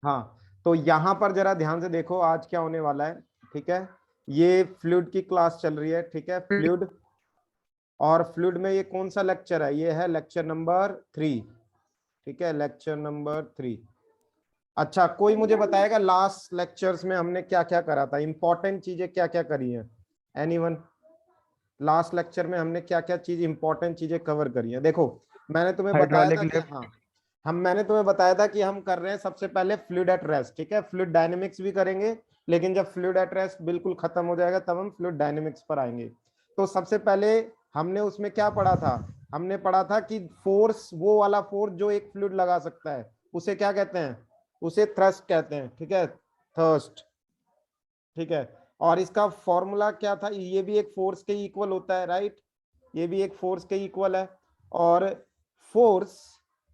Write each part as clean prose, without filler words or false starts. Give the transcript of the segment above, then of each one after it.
हाँ, तो यहाँ पर जरा ध्यान से देखो आज क्या होने वाला है। ठीक है, ये फ्लूइड की क्लास चल रही है। ठीक है, फ्लूइड, और फ्लूइड में ये कौन सा लेक्चर है? ये है लेक्चर नंबर 3। ठीक है, लेक्चर नंबर 3। अच्छा, कोई मुझे बताएगा लास्ट लेक्चर्स में हमने क्या क्या करा था, इंपॉर्टेंट चीजें क्या क्या करी हैं? एनीवन? लास्ट लेक्चर में हमने क्या क्या चीज इंपॉर्टेंट चीजें कवर करी है? देखो, मैंने तुम्हें बताया हाइड्रोलिक था कि लिफ्ट। हाँ, मैंने तुम्हें बताया था कि हम कर रहे हैं सबसे पहले फ्लूइड एट रेस्ट। ठीक है, फ्लूइड डायनेमिक्स भी करेंगे, लेकिन जब फ्लूइड एट रेस्ट बिल्कुल खत्म हो जाएगा तब हम फ्लूइड डायनेमिक्स पर आएंगे। तो सबसे पहले हमने उसमें क्या पढ़ा था? हमने पढ़ा था कि फोर्स, वो वाला फोर्स जो एक फ्लूइड लगा सकता है, उसे क्या कहते हैं? उसे थ्रस्ट कहते हैं। ठीक है, थर्स्ट। ठीक है, और इसका फॉर्मूला क्या था? ये भी एक फोर्स के इक्वल होता है, राइट? ये भी एक फोर्स के इक्वल है। और फोर्स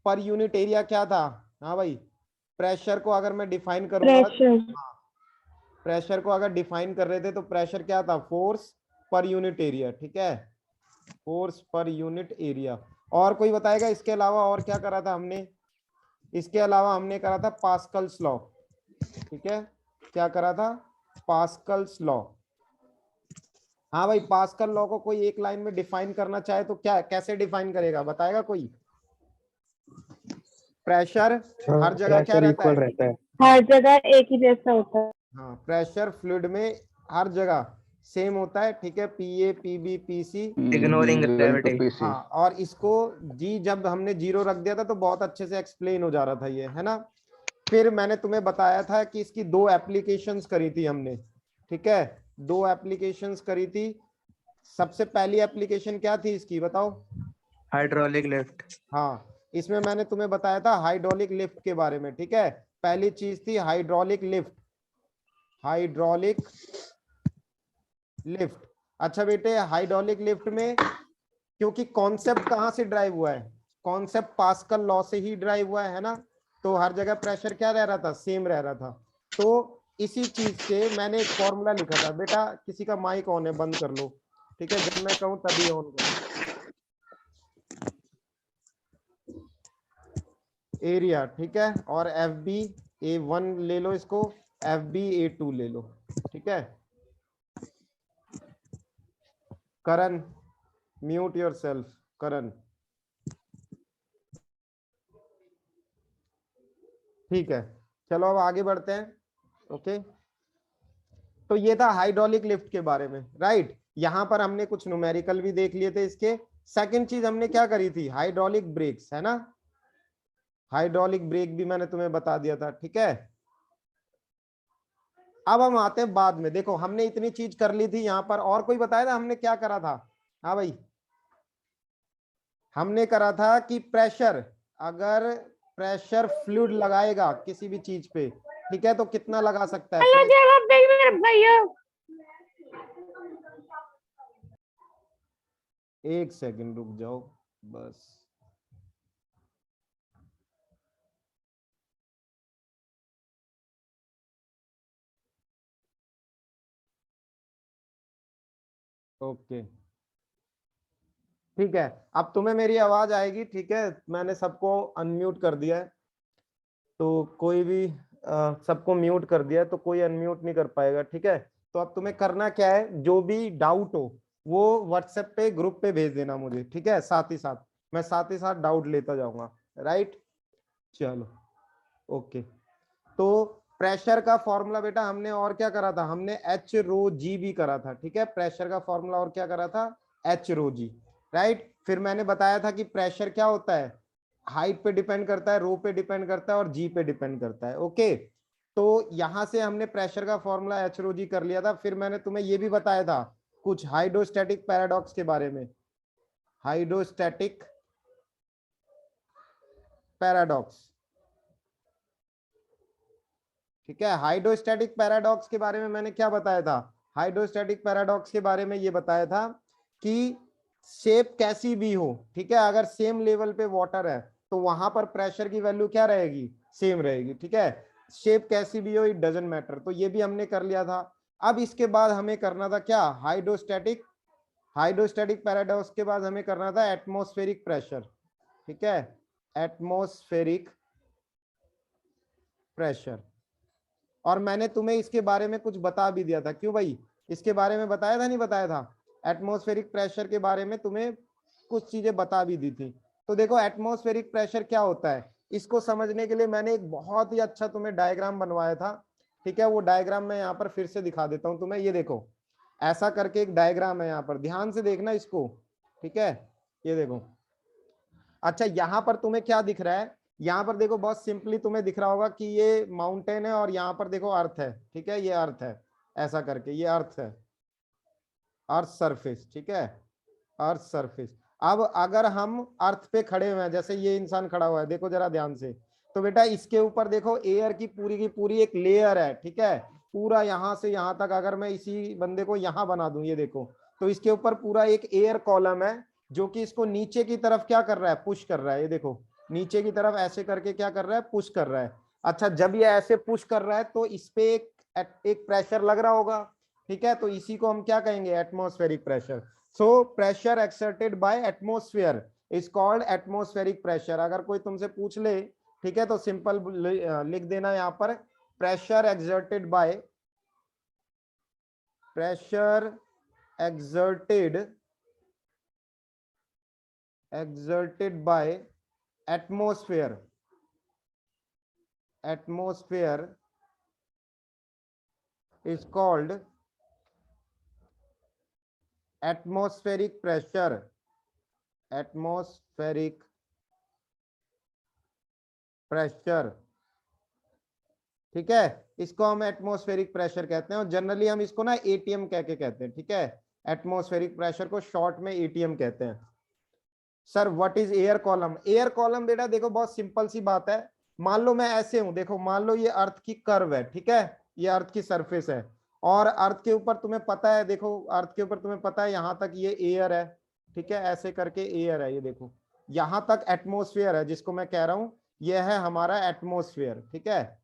पर यूनिट एरिया क्या था? हाँ भाई, प्रेशर को अगर मैं डिफाइन करूंगा, प्रेशर। हाँ, प्रेशर को अगर डिफाइन कर रहे थे तो प्रेशर क्या था? Force per unit area. ठीक है, फोर्स पर यूनिट एरिया। और कोई बताएगा इसके अलावा और क्या करा था हमने? इसके अलावा हमने करा था पास्कल्स लॉ। ठीक है, क्या करा था? Pascal's law. हाँ भाई, पास्कल लॉ को कोई एक लाइन में डिफाइन करना चाहे तो क्या, कैसे डिफाइन करेगा? बताएगा कोई? प्रेशर हर जगह क्या प्रेशर रहता इक्वल है? रहता है। हाँ, हर जगह एक ही जैसा होता है। हाँ, प्रेशर फ्लूइड में हर जगह सेम होता है। ठीक है, P A, P B, P C. Ignoring gravity. हाँ, और इसको जी जब हमने जीरो रख दिया था तो बहुत अच्छे से एक्सप्लेन हो जा रहा था ये, है ना? फिर मैंने तुम्हें बताया था कि इसकी दो एप्लीकेशंस करी थी हमने। ठीक है, दो एप्लीकेशंस करी थी। सबसे पहली एप्लीकेशन क्या थी इसकी, बताओ? Hydraulic lift. हाँ, इसमें मैंने तुम्हें बताया था हाइड्रोलिक लिफ्ट के बारे में। ठीक है, पहली चीज थी हाइड्रोलिक लिफ्ट। Hydraulic lift. अच्छा बेटे, हाइड्रोलिक लिफ्ट में क्योंकि कॉन्सेप्ट कहां से ड्राइव हुआ है? कॉन्सेप्ट पास्कल लॉ से ही ड्राइव हुआ है ना? तो हर जगह प्रेशर क्या रह रहा था? सेम रह रहा था। तो इसी चीज से मैंने एक फॉर्मूला लिखा था। बेटा, किसी का माइक ऑन है, बंद कर लो। ठीक है, जब मैं कहूं तभी ऑन करो। एरिया, ठीक है, और एफ बी A1 ले लो इसको, एफ बी A2 ले लो। ठीक है, करण, म्यूट योरसेल्फ, करण। ठीक है, चलो अब आगे बढ़ते हैं। ओके, तो ये था हाइड्रोलिक लिफ्ट के बारे में, राइट? यहां पर हमने कुछ न्यूमेरिकल भी देख लिए थे इसके। सेकंड चीज हमने क्या करी थी? हाइड्रोलिक ब्रेक्स, है ना? हाइड्रोलिक ब्रेक भी मैंने तुम्हें बता दिया था। ठीक है, अब हम आते हैं बाद में। देखो, हमने इतनी चीज कर ली थी यहां पर, और कोई बताया था हमने क्या करा था? हाँ भाई, हमने करा था कि प्रेशर, अगर प्रेशर फ्लूइड लगाएगा किसी भी चीज पे, ठीक है, तो कितना लगा सकता है अलग प्रेशर? जवाब देगी मेरे भैया। एक सेकंड रुक जाओ बस। ओके, ठीक है, अब तुम्हें मेरी आवाज आएगी। ठीक है, मैंने सबको अनम्यूट कर दिया है, तो कोई भी सबको म्यूट कर दिया है, तो कोई अनम्यूट नहीं कर पाएगा। ठीक है, तो अब तुम्हें करना क्या है, जो भी डाउट हो वो व्हाट्सएप पे ग्रुप पे भेज देना मुझे। ठीक है, साथ ही साथ मैं साथ ही साथ डाउट लेता जाऊंगा, राइट? चलो, ओके। तो प्रेशर का फॉर्मूला बेटा हमने और क्या करा था? हमने एच रो जी भी करा था। ठीक है, प्रेशर का फॉर्मूला और क्या करा था? एच रो जी, राइट? फिर मैंने बताया था कि प्रेशर क्या होता है? हाइट पे डिपेंड करता है, रो पे डिपेंड करता है, और जी पे डिपेंड करता है। ओके, तो यहां से हमने प्रेशर का फॉर्मूला एच रो जी कर लिया था। फिर मैंने तुम्हें ये भी बताया था कुछ हाइड्रोस्टैटिक पैराडॉक्स के बारे में। हाइड्रोस्टैटिक पैराडॉक्स, ठीक है, हाइड्रोस्टैटिक पैराडॉक्स के बारे में मैंने क्या बताया था? हाइड्रोस्टैटिक पैराडॉक्स के बारे में ये बताया था कि शेप कैसी भी हो, ठीक है, अगर सेम लेवल पे वाटर है तो वहां पर प्रेशर की वैल्यू क्या रहेगी? सेम रहेगी। ठीक है, शेप कैसी भी हो, इट डजंट मैटर। तो ये भी हमने कर लिया था। अब इसके बाद हमें करना था क्या? हाइड्रोस्टैटिक, हाइड्रोस्टैटिक पैराडॉक्स के बाद हमें करना था एटमॉस्फेरिक प्रेशर। ठीक है, एटमॉस्फेरिक प्रेशर। और मैंने तुम्हें इसके बारे में कुछ बता भी दिया था, क्यों भाई, इसके बारे में बताया था नहीं बताया था, एटमॉस्फेरिक प्रेशर के बारे में तुम्हें कुछ चीजें बता भी दी थी। तो देखो एटमॉस्फेरिक प्रेशर क्या होता है, इसको समझने के लिए मैंने एक बहुत ही अच्छा तुम्हें डायग्राम बनवाया था, ठीक है। वो डायग्राम मैं यहाँ पर फिर से दिखा देता हूँ तुम्हें, ये देखो ऐसा करके एक डायग्राम है, यहाँ पर ध्यान से देखना इसको, ठीक है। ये देखो, अच्छा यहाँ पर तुम्हें क्या दिख रहा है, यहाँ पर देखो बहुत सिंपली तुम्हें दिख रहा होगा कि ये माउंटेन है और यहाँ पर देखो अर्थ है, ठीक है, ये अर्थ है, ऐसा करके ये अर्थ है, अर्थ सरफेस, ठीक है, अर्थ सरफेस। अब अगर हम अर्थ पे खड़े हुए हैं, जैसे ये इंसान खड़ा हुआ है, देखो जरा ध्यान से, तो बेटा इसके ऊपर देखो एयर की पूरी एक लेयर है, ठीक है, पूरा यहाँ से यहाँ तक। अगर मैं इसी बंदे को यहाँ बना दूं, ये देखो, तो इसके ऊपर पूरा एक एयर कॉलम है जो कि इसको नीचे की तरफ क्या कर रहा है, पुश कर रहा है। ये देखो नीचे की तरफ ऐसे करके क्या कर रहा है, पुश कर रहा है। अच्छा, जब ये ऐसे पुश कर रहा है तो इस पे एक प्रेशर लग रहा होगा, ठीक है, तो इसी को हम क्या कहेंगे, atmospheric pressure. So pressure exerted by atmosphere is called atmospheric pressure. अगर कोई तुमसे पूछ ले, ठीक है, तो सिंपल लिख देना यहाँ पर, pressure exerted by, pressure exerted by atmosphere is called atmospheric pressure, ठीक है। इसको हम एटमॉस्फेरिक प्रेशर कहते हैं और जनरली हम इसको ना एटीएम कह के कहते हैं, ठीक है। एटमॉस्फेरिक प्रेशर को शॉर्ट में एटीएम कहते हैं। Sir what is air column? Air column बेटा देखो बहुत सिंपल सी बात है, मान लो मैं ऐसे हूं, देखो मान लो ये अर्थ की कर्व है, ठीक है, ये अर्थ की सरफेस है और अर्थ के ऊपर तुम्हें पता है, देखो अर्थ के ऊपर तुम्हें पता है यहां तक ये एयर है, ठीक है, ऐसे करके एयर है, ये देखो यहां तक एटमॉस्फेयर है जिसको मैं कह रहा हूं, ये है हमारा एटमॉस्फेयर, ठीक है,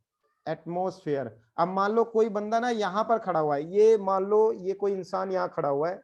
एटमॉस्फेयर। अब मान लो कोई बंदा ना यहाँ पर खड़ा हुआ है, ये मान लो ये कोई इंसान यहाँ खड़ा हुआ है,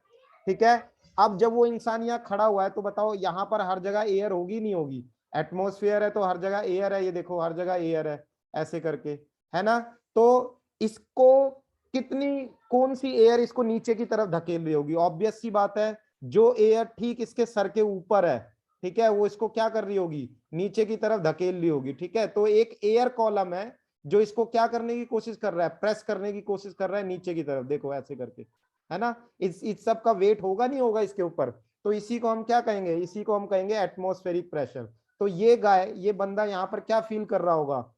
ठीक है। अब जब वो इंसान यहाँ खड़ा हुआ है तो बताओ यहाँ पर हर जगह एयर होगी नहीं होगी, एटमॉस्फेयर है तो हर जगह एयर है, ये देखो हर जगह एयर है, ऐसे करके, है ना। तो इसको कितनी, कौन सी एयर इसको नीचे की तरफ धकेल रही होगी, ऑब्वियस सी बात है, जो एयर ठीक इसके सर के ऊपर है, ठीक है, वो इसको क्या कर रही होगी, नीचे की तरफ धकेल रही होगी, ठीक है। तो एक एयर कॉलम है जो इसको क्या करने की कोशिश कर रहा है, प्रेस करने की कोशिश कर रहा है नीचे की तरफ, देखो ऐसे करके, है ना। इस सब का वेट होगा नहीं होगा इसके ऊपर, तो इसी को हम क्या कहेंगे, इसी को हम कहेंगे एटमॉस्फेरिक प्रेशर। तो ये ये बंदा यहाँ पर क्या फील कर रहा होगा,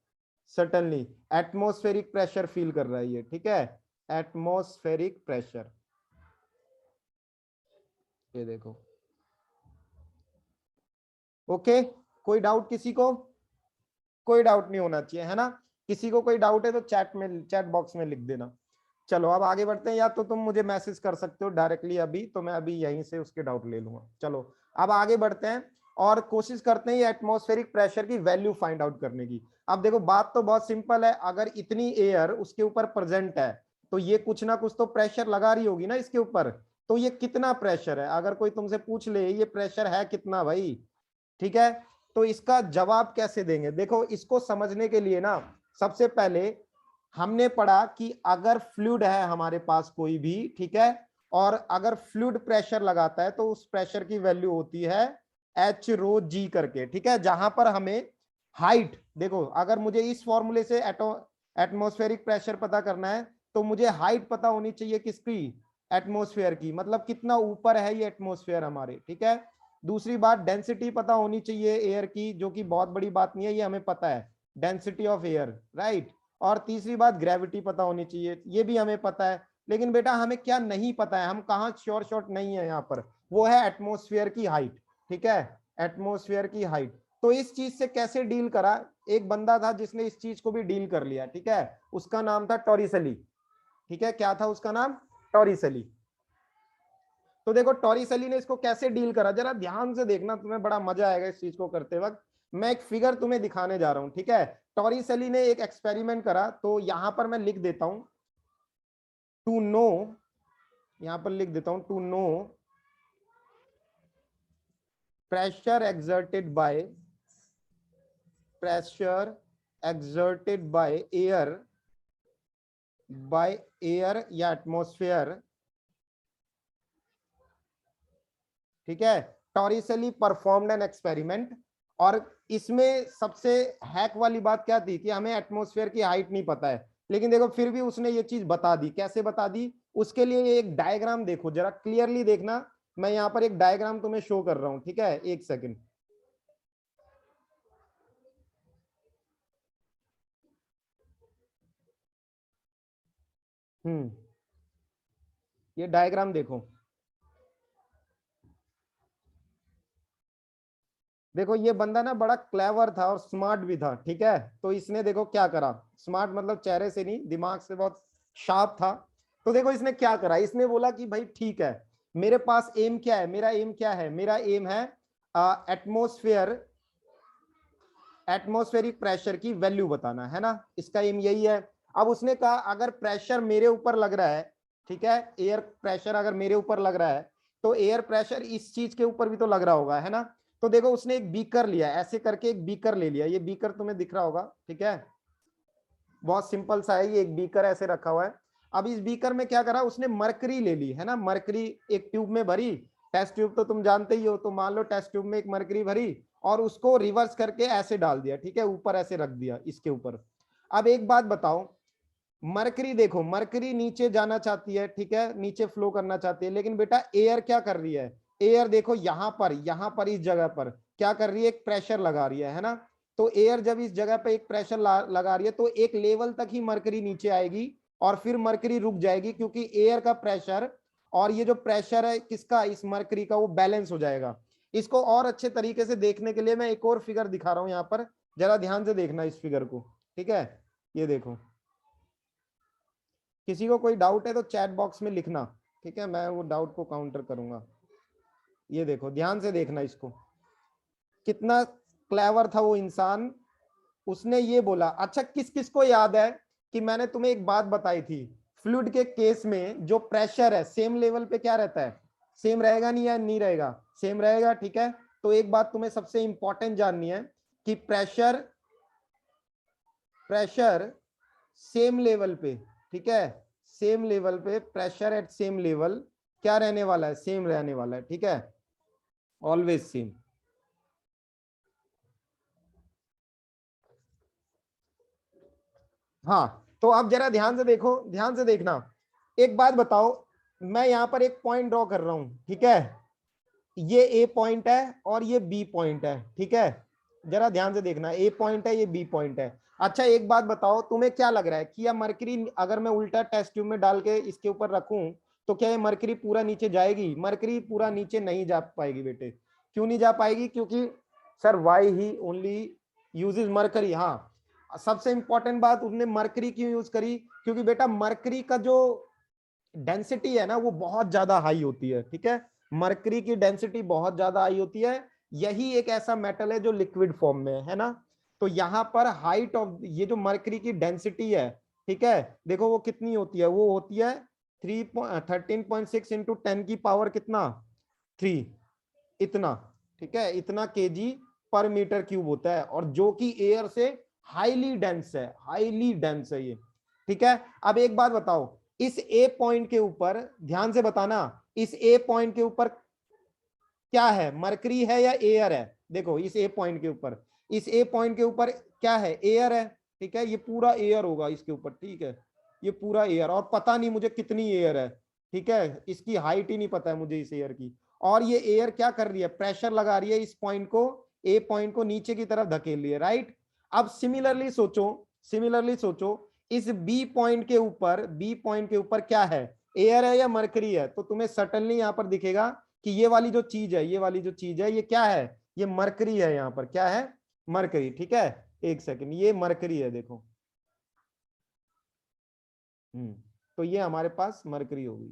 सर्टेनली एटमॉस्फेरिक प्रेशर फील कर रहा है ये, ठीक है, एटमॉस्फेरिक प्रेशर, ये देखो। ओके, कोई डाउट किसी को? कोई डाउट नहीं होना चाहिए, है ना। किसी को कोई डाउट है तो चैट बॉक्स में लिख देना। चलो अब आगे बढ़ते हैं, या तो तुम मुझे मैसेज कर सकते हो डायरेक्टली अभी, तो मैं अभी यहीं से उसके डाउट ले लूंगा। चलो अब आगे बढ़ते हैं और कोशिश करते हैं ये एटमॉस्फेरिक प्रेशर की वैल्यू फाइंड आउट करने की। अब देखो बात तो बहुत सिंपल है, अगर इतनी एयर उसके ऊपर प्रेजेंट है तो ये कुछ ना कुछ तो प्रेशर लगा रही होगी ना इसके ऊपर, तो ये कितना प्रेशर है, अगर कोई तुमसे पूछ ले ये प्रेशर है कितना भाई, ठीक है, तो इसका जवाब कैसे देंगे। देखो इसको समझने के लिए ना सबसे पहले हमने पढ़ा कि अगर फ्लूइड है हमारे पास कोई भी, ठीक है, और अगर फ्लूइड प्रेशर लगाता है तो उस प्रेशर की वैल्यू होती है एच रो जी करके, ठीक है, जहां पर हमें हाइट, देखो अगर मुझे इस फॉर्मूले से एटमॉस्फेरिक प्रेशर पता करना है तो मुझे हाइट पता होनी चाहिए किसकी, एटमॉस्फेयर की, मतलब कितना ऊपर है ये एटमॉस्फेयर हमारे, ठीक है। दूसरी बात डेंसिटी पता होनी चाहिए एयर की, जो कि बहुत बड़ी बात नहीं है, ये हमें पता है, डेंसिटी ऑफ एयर, राइट। और तीसरी बात ग्रेविटी पता होनी चाहिए, ये भी हमें पता है। लेकिन बेटा हमें क्या नहीं पता है, हम कहाँ शॉर्ट नहीं है यहाँ पर, वो है एटमॉस्फेयर की हाइट, ठीक है, एटमॉस्फेयर की हाइट। तो इस चीज से कैसे डील करा, एक बंदा था जिसने इस चीज को भी डील कर लिया, ठीक है, उसका नाम था टॉरिसेली, ठीक है, क्या था उसका नाम, टॉरिसेली। तो देखो टॉरिसेली ने इसको कैसे डील करा, जरा ध्यान से देखना, तुम्हें बड़ा मजा आएगा इस चीज को करते वक्त। मैं एक फिगर तुम्हें दिखाने जा रहा हूं, ठीक है। टॉरिसेली ने एक एक्सपेरिमेंट करा, तो यहां पर मैं लिख देता हूं टू नो, यहां पर लिख देता हूं to know pressure exerted by air या एटमॉस्फेयर, ठीक है, टॉरिसली परफॉर्म्ड एन एक्सपेरिमेंट। और इसमें सबसे हैक वाली बात क्या थी कि हमें एटमॉस्फेयर की हाइट नहीं पता है, लेकिन देखो फिर भी उसने ये चीज बता दी। कैसे बता दी? उसके लिए ये एक डायग्राम देखो, जरा क्लियरली देखना। मैं यहाँ पर एक डायग्राम तुम्हें शो कर रहा हूं, ठीक है, एक सेकंड। ये डायग्राम देखो। देखो ये बंदा ना बड़ा क्लेवर था और स्मार्ट भी था, ठीक है। तो इसने देखो क्या करा, स्मार्ट मतलब चेहरे से नहीं, दिमाग से बहुत शार्प था। तो देखो इसने क्या करा, इसने बोला कि भाई ठीक है, मेरे पास एम क्या है, मेरा एम क्या है, मेरा एम है एटमॉस्फेरिक प्रेशर की वैल्यू बताना, है ना, इसका एम यही है। अब उसने कहा अगर प्रेशर मेरे ऊपर लग रहा है, ठीक है, एयर प्रेशर अगर मेरे ऊपर लग रहा है तो एयर प्रेशर इस चीज के ऊपर भी तो लग रहा होगा, है ना। तो देखो उसने एक बीकर लिया, ऐसे करके एक बीकर ले लिया, ये बीकर तुम्हें दिख रहा होगा, ठीक है, बहुत सिंपल सा है, ये एक बीकर ऐसे रखा हुआ है। अब इस बीकर में क्या करा उसने, मरकरी ले ली, है ना, मरकरी एक ट्यूब में भरी, टेस्ट ट्यूब तो तुम जानते ही हो, तो मान लो टेस्ट ट्यूब में एक मरकरी भरी और उसको रिवर्स करके ऐसे डाल दिया, ठीक है, ऊपर ऐसे रख दिया इसके ऊपर। अब एक बात बताओ, मरकरी देखो, मरकरी नीचे जाना चाहती है, ठीक है, नीचे फ्लो करना चाहती है, लेकिन बेटा एयर क्या कर रही है, एयर देखो यहां पर इस जगह पर क्या कर रही है, एक प्रेशर लगा रही है ना। तो एयर जब इस जगह पे एक प्रेशर लगा रही है तो एक लेवल तक ही मरकरी नीचे आएगी और फिर मरकरी रुक जाएगी, क्योंकि एयर का प्रेशर और ये जो प्रेशर है किसका, इस मरकरी का, वो बैलेंस हो जाएगा। इसको और अच्छे तरीके से देखने के लिए मैं एक और फिगर दिखा रहा हूं यहाँ पर, जरा ध्यान से देखना इस फिगर को, ठीक है। ये देखो, किसी को कोई डाउट है तो चैट बॉक्स में लिखना, ठीक है, मैं वो डाउट को काउंटर करूंगा। ये देखो, ध्यान से देखना इसको, कितना क्लेवर था वो इंसान। उसने ये बोला, अच्छा किस किस को याद है कि मैंने तुम्हें एक बात बताई थी, फ्लूइड के केस में जो प्रेशर है सेम लेवल पे क्या रहता है, सेम रहेगा नहीं या नहीं रहेगा, सेम रहेगा, ठीक है। तो एक बात तुम्हें सबसे इंपॉर्टेंट जाननी है कि प्रेशर सेम लेवल पे, ठीक है, सेम लेवल पे प्रेशर एट सेम लेवल क्या रहने वाला है, सेम रहने वाला है, ठीक है, ऑलवेज सेम। हाँ, तो आप जरा ध्यान से देखो, ध्यान से देखना। एक बात बताओ, मैं यहां पर एक पॉइंट ड्रॉ कर रहा हूं, ठीक है, ये ए पॉइंट है और ये बी पॉइंट है, ठीक है, जरा ध्यान से देखना, ए पॉइंट है, ये बी पॉइंट है। अच्छा एक बात बताओ, तुम्हें क्या लग रहा है कि यह मरकरी अगर मैं उल्टा टेस्ट ट्यूब में डाल के इसके ऊपर रखूं तो क्या ये मरकरी पूरा नीचे जाएगी? मरकरी पूरा नीचे नहीं जा पाएगी बेटे। क्यों नहीं जा पाएगी? क्योंकि sir why he only uses mercury. हाँ, सबसे इंपॉर्टेंट बात, उसने मरकरी क्यों यूज करी? क्योंकि बेटा मरकरी का जो डेंसिटी है ना वो बहुत ज्यादा हाई होती है, ठीक है, मरकरी की डेंसिटी बहुत ज्यादा हाई होती है। यही एक ऐसा मेटल है जो लिक्विड फॉर्म में है ना। तो यहाँ पर हाइट ऑफ ये जो मरकरी की डेंसिटी है, ठीक है, देखो वो कितनी होती है, वो होती है 13.6 इंटू 10 की पावर कितना, 3, इतना, ठीक है, इतना केजी पर मीटर क्यूब होता है, और जो कि एयर से हाईली डेंस है, हाईली डेंस है ये, ठीक है। अब एक बात बताओ, इस ए पॉइंट के ऊपर ध्यान से बताना, इस ए पॉइंट के ऊपर क्या है, मरकरी है या एयर है? देखो इस ए पॉइंट के ऊपर, इस ए पॉइंट के ऊपर क्या है, एयर है, ठीक है, ये पूरा एयर होगा इसके ऊपर, ठीक है, ये पूरा एयर, और पता नहीं मुझे कितनी एयर है, ठीक है, इसकी हाइट ही नहीं पता है मुझे इस एयर की। और ये एयर क्या कर रही है, प्रेशर लगा रही है इस पॉइंट को, ए पॉइंट को नीचे की तरफ धकेल रही है, राइट। अब सिमिलरली सोचो इस बी पॉइंट के ऊपर क्या है, एयर है या मरकरी है? तो तुम्हें सटनली यहां पर दिखेगा कि ये वाली जो चीज है ये क्या है, ये मरकरी है, यहाँ पर क्या है, मरकरी, ठीक है। एक सेकंड, ये मरकरी है देखो, तो ये हमारे पास मरकरी होगी,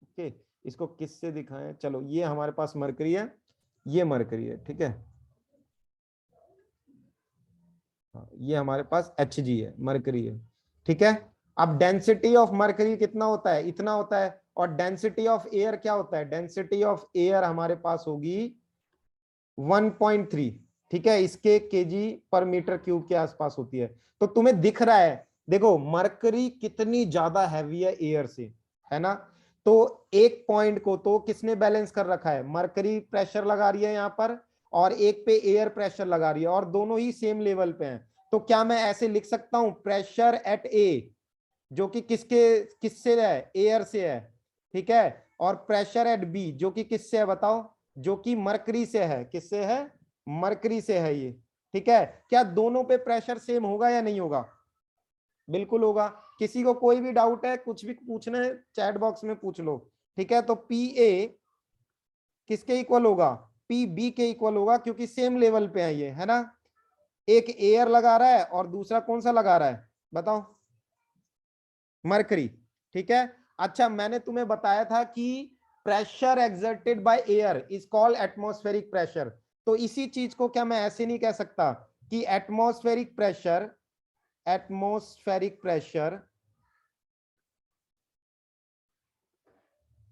ओके। इसको किससे दिखाएं, चलो ये हमारे पास मरकरी है, ये मरकरी है, ठीक है, ये हमारे पास Hg है, मरकरी है, ठीक है। अब डेंसिटी ऑफ मरकरी कितना होता है, इतना होता है, और डेंसिटी ऑफ एयर क्या होता है, डेंसिटी ऑफ एयर हमारे पास होगी 1.3, ठीक है, इसके केजी पर मीटर क्यूब के आसपास होती है। तो तुम्हें दिख रहा है, देखो मरकरी कितनी ज्यादा हैवी है एयर से, है ना। तो एक पॉइंट को तो किसने बैलेंस कर रखा है, मरकरी प्रेशर लगा रही है यहां पर, और एक पे एयर प्रेशर लगा रही है, और दोनों ही सेम लेवल पे हैं। तो क्या मैं ऐसे लिख सकता हूं, प्रेशर एट ए, जो कि किससे है, एयर से है, ठीक है, और प्रेशर एट बी जो कि किससे है बताओ, जो कि मरकरी से है, किससे है, मरकरी से है ये, ठीक है। क्या दोनों पे प्रेशर सेम होगा या नहीं होगा, बिल्कुल होगा। किसी को कोई भी डाउट है, कुछ भी पूछना है चैट बॉक्स में पूछ लो, ठीक है। तो पी ए किसके इक्वल होगा, पी बी के इक्वल होगा, क्योंकि सेम लेवल पे है ये, है ना। एक एयर लगा रहा है और दूसरा कौन सा लगा रहा है बताओ, मरकरी, ठीक है। अच्छा, मैंने तुम्हें बताया था कि pressure exerted by air is called atmospheric pressure. तो इसी चीज को क्या मैं ऐसे नहीं कह सकता कि एटमॉस्फेरिक प्रेशर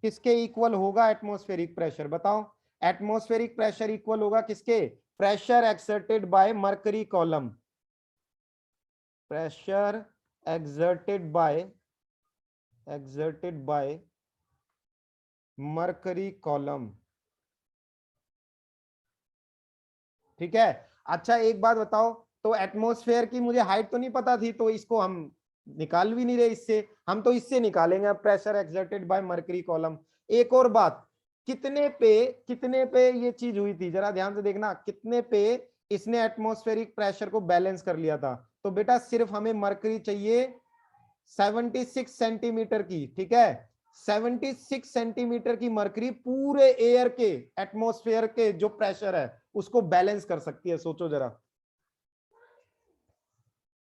किसके इक्वल होगा, एटमॉस्फेरिक प्रेशर बताओ। एटमॉस्फेरिक प्रेशर इक्वल होगा किसके, pressure exerted by mercury column, pressure exerted by mercury column, ठीक है। अच्छा एक बात बताओ, तो एटमॉस्फेयर की मुझे हाइट तो नहीं पता थी, तो इसको हम निकाल भी नहीं रहे इससे, हम तो इससे निकालेंगे pressure exerted by mercury column. एक और बात, कितने पे ये चीज हुई थी, जरा ध्यान से देखना, कितने पे इसने एटमॉस्फेरिक प्रेशर को बैलेंस कर लिया था। तो बेटा सिर्फ हमें मरकरी चाहिए 76 सेंटीमीटर की, ठीक है। 76 सेंटीमीटर की मरकरी पूरे एयर के, एटमॉस्फेयर के जो प्रेशर है उसको बैलेंस कर सकती है, सोचो जरा।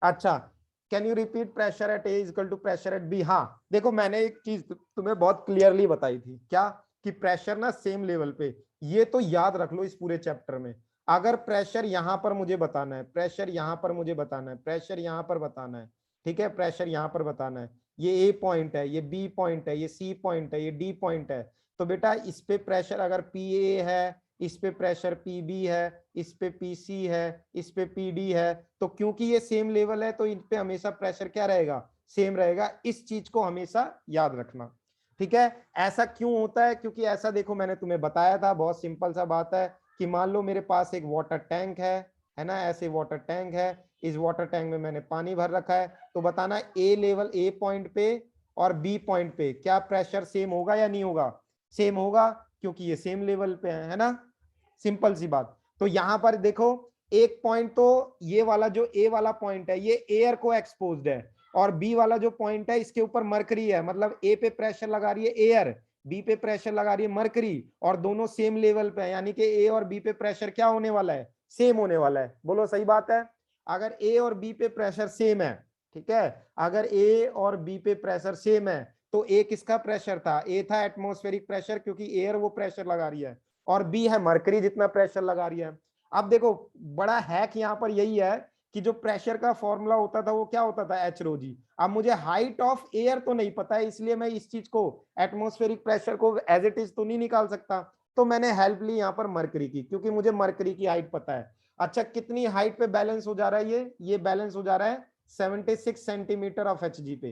अच्छा, can you repeat pressure at A equal to pressure at B. हाँ देखो, मैंने एक चीज तुम्हें बहुत क्लियरली बताई थी, क्या, कि प्रेशर ना सेम लेवल पे, ये तो याद रख लो इस पूरे चैप्टर में। अगर प्रेशर यहां पर मुझे बताना है, प्रेशर यहां पर मुझे बताना है, प्रेशर यहां पर बताना है, ठीक है, प्रेशर यहां पर बताना है, ये ए पॉइंट है, ये बी पॉइंट है, ये सी पॉइंट है, ये डी पॉइंट है। तो बेटा इस पे प्रेशर अगर पी ए है, इस पे प्रेशर पी बी है, इस पे पी सी है, इस पे पी डी है, तो क्योंकि ये सेम लेवल है तो इन पे हमेशा प्रेशर क्या रहेगा, सेम रहेगा। इस चीज को हमेशा याद रखना, ठीक है। ऐसा क्यों होता है, क्योंकि ऐसा देखो मैंने तुम्हें बताया था, बहुत सिंपल सा बात है, कि मान लो मेरे पास एक वाटर टैंक है ना, ऐसे वाटर टैंक है, इस वाटर टैंक में मैंने पानी भर रखा है, तो बताना ए लेवल, ए पॉइंट पे और बी पॉइंट पे क्या प्रेशर सेम होगा या नहीं होगा, सेम होगा, क्योंकि ये सेम लेवल पे है ना, सिंपल सी बात। तो यहां पर देखो, एक पॉइंट तो ये वाला जो ए वाला पॉइंट है ये एयर को एक्सपोज्ड है, और बी वाला जो पॉइंट है इसके ऊपर मरकरी है, मतलब ए पे प्रेशर लगा रही है एयर, बी पे प्रेशर लगा रही है मरकरी, और दोनों सेम लेवल पे है, यानी कि ए और बी पे प्रेशर क्या होने वाला है, सेम होने वाला है। बोलो सही बात है। अगर ए और बी पे प्रेशर सेम है, ठीक है, अगर ए और बी पे प्रेशर सेम है, तो ए किसका प्रेशर था, ए था एटमॉस्फेरिक प्रेशर, क्योंकि एयर वो प्रेशर लगा रही है, और बी है मरकरी जितना प्रेशर लगा रही है। अब देखो, बड़ा हैक यहाँ पर यही है कि जो प्रेशर का फॉर्मूला होता था वो क्या होता था, एच रो जी। अब मुझे हाइट ऑफ एयर तो नहीं पता है, इसलिए मैं इस चीज को, एटमॉस्फेरिक प्रेशर को एज इट इज तो नहीं निकाल सकता, तो मैंने हेल्प ली यहाँ पर मरकरी की, क्योंकि मुझे मरकरी की हाइट पता है। अच्छा, कितनी हाइट पे बैलेंस हो जा रहा है ये बैलेंस हो जा रहा है 76 सेंटीमीटर ऑफ एच जी पे,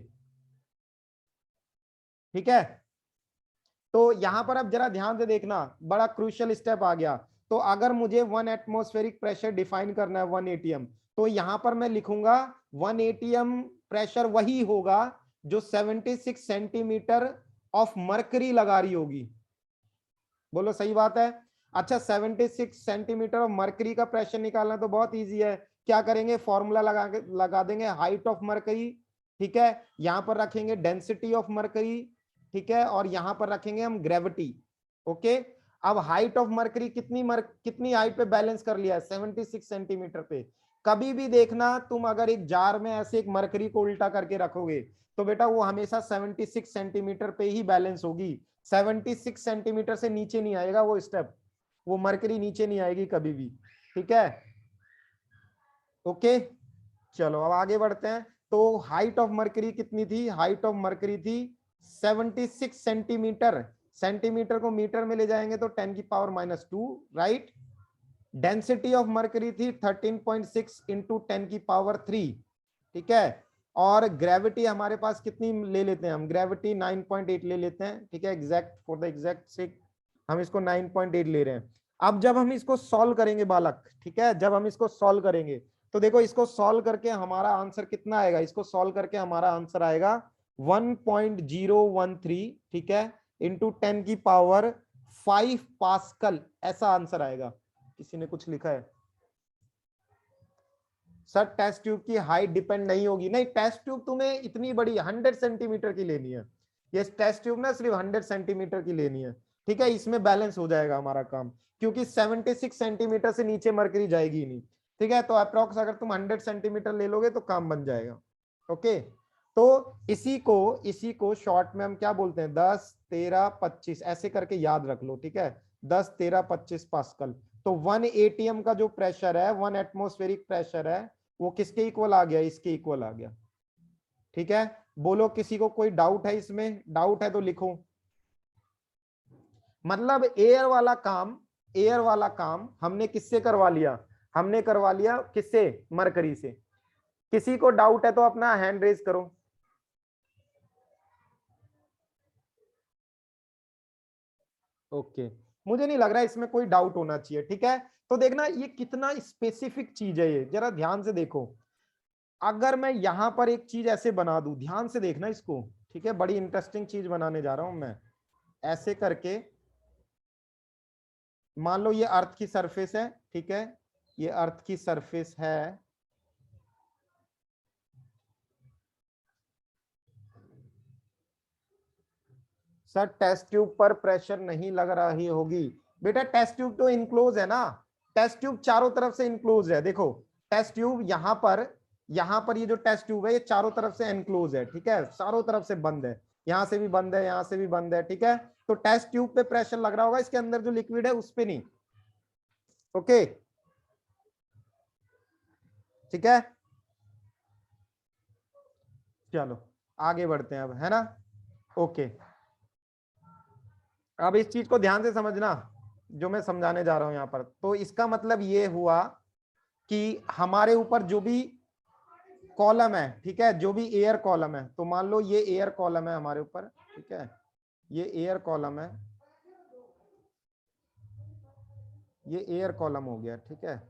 ठीक है। तो यहां पर अब जरा ध्यान से देखना, बड़ा क्रूशियल स्टेप आ गया। तो अगर मुझे 1 एटमॉस्फेरिक प्रेशर डिफाइन करना है 1 एटीएम, तो यहां पर मैं लिखूंगा 1 एटीएम प्रेशर वही होगा जो 76 सेंटीमीटर ऑफ मरकरी लगा रही होगी। बोलो सही बात है। अच्छा, 76 सेंटीमीटर ऑफ मरकरी का प्रेशर निकालना तो बहुत इजी है, क्या करेंगे, फॉर्मूला लगा देंगे, हाइट ऑफ मरकरी, ठीक है, यहां पर रखेंगे डेंसिटी ऑफ मरकरी, ठीक है, और यहां पर रखेंगे हम ग्रेविटी, ओके। अब हाइट ऑफ मरकरी कितनी हाइट पे बैलेंस कर लिया है, 76 सेंटीमीटर पे। कभी भी देखना, तुम अगर एक जार में ऐसे एक मरकरी को उल्टा करके रखोगे, तो बेटा वो हमेशा 76 सेंटीमीटर पे ही बैलेंस होगी, 76 सेंटीमीटर से नीचे नहीं आएगा वो स्टेप, वो मरकरी नीचे नहीं आएगी कभी भी, ठीक है, ओके। चलो अब आगे बढ़ते हैं। तो हाइट ऑफ मरकरी कितनी थी, हाइट ऑफ मरकरी थी 76 सेंटीमीटर, सेंटीमीटर को मीटर में ले जाएंगे तो 10 की power -2, right. Density of mercury थी 13.6 इंटू 10⁻3, ठीक है। और ग्रेविटी हमारे पास कितनी ले लेते हैं हम, ग्रेविटी 9.8 ले लेते हैं, ठीक है। एग्जैक्ट फॉर द एग्जैक्ट सेक हम इसको 9.8 ले रहे हैं। अब जब हम इसको सॉल्व करेंगे बालक, ठीक है, जब हम इसको सॉल्व करेंगे तो देखो इसको सॉल्व करके हमारा आंसर कितना आएगा, इसको सॉल्व करके हमारा आंसर आएगा 1.013, ठीक है, इंटू 10⁻5 पास्कल, ऐसा आंसर आएगा। किसी ने कुछ लिखा है सर टेस्ट ट्यूब की हाइट डिपेंड नहीं होगी, नहीं, टेस्ट ट्यूब तुम्हें इतनी बड़ी 100 सेंटीमीटर की लेनी है, ये टेस्ट ट्यूब ना सिर्फ 100 सेंटीमीटर की लेनी है, ठीक है। इसमें बैलेंस हो जाएगा हमारा काम, क्योंकि 76 सेंटीमीटर से नीचे मरकरी जाएगी ही नहीं, ठीक है। तो अप्रोक्स अगर तुम 100 सेंटीमीटर ले लोगे तो काम बन जाएगा। ओके, तो इसी को शॉर्ट में हम क्या बोलते हैं, 10 13 25 ऐसे करके याद रख लो, ठीक है, 10 13 25 पास्कल। तो 1 ATM का जो प्रेशर है, 1 एटमॉस्फेरिक प्रेशर है, वो किसके इक्वल आ गया, इसके इक्वल आ गया, ठीक है। बोलो किसी को कोई डाउट है इसमें, डाउट है तो लिखो। मतलब एयर वाला काम हमने किससे करवा लिया, हमने करवा लिया किससे, मरकरी से। किसी को डाउट है तो अपना हैंड रेज करो। ओके, मुझे नहीं लग रहा है इसमें कोई डाउट होना चाहिए, ठीक है। तो देखना ये कितना स्पेसिफिक चीज है, ये जरा ध्यान से देखो। अगर मैं यहां पर एक चीज ऐसे बना दूं, ध्यान से देखना इसको, ठीक है, बड़ी इंटरेस्टिंग चीज बनाने जा रहा हूं मैं। ऐसे करके मान लो ये अर्थ की सरफेस है, ठीक है, ये अर्थ की सरफेस है, सर टेस्ट ट्यूब पर प्रेशर नहीं लग रही होगी, बेटा टेस्ट ट्यूब तो इनक्लोज है ना, टेस्ट ट्यूब चारों तरफ से इनक्लोज है। देखो टेस्ट ट्यूब यहां पर ये जो टेस्ट ट्यूब है ये चारों तरफ से एनक्लोज है, ठीक है, चारों तरफ से बंद है, यहां से भी बंद है, यहां से भी बंद है, ठीक है। तो टेस्ट ट्यूब पे प्रेशर लग रहा होगा, इसके अंदर जो लिक्विड है उस पे नहीं। ओके, ठीक है, चलो आगे बढ़ते हैं अब, है ना। ओके, अब इस चीज को ध्यान से समझना जो मैं समझाने जा रहा हूं यहां पर। तो इसका मतलब ये हुआ कि हमारे ऊपर जो भी कॉलम है, ठीक है, जो भी एयर कॉलम है, तो मान लो ये एयर कॉलम है हमारे ऊपर, ठीक है, ये एयर कॉलम है, ये एयर कॉलम हो गया, ठीक है,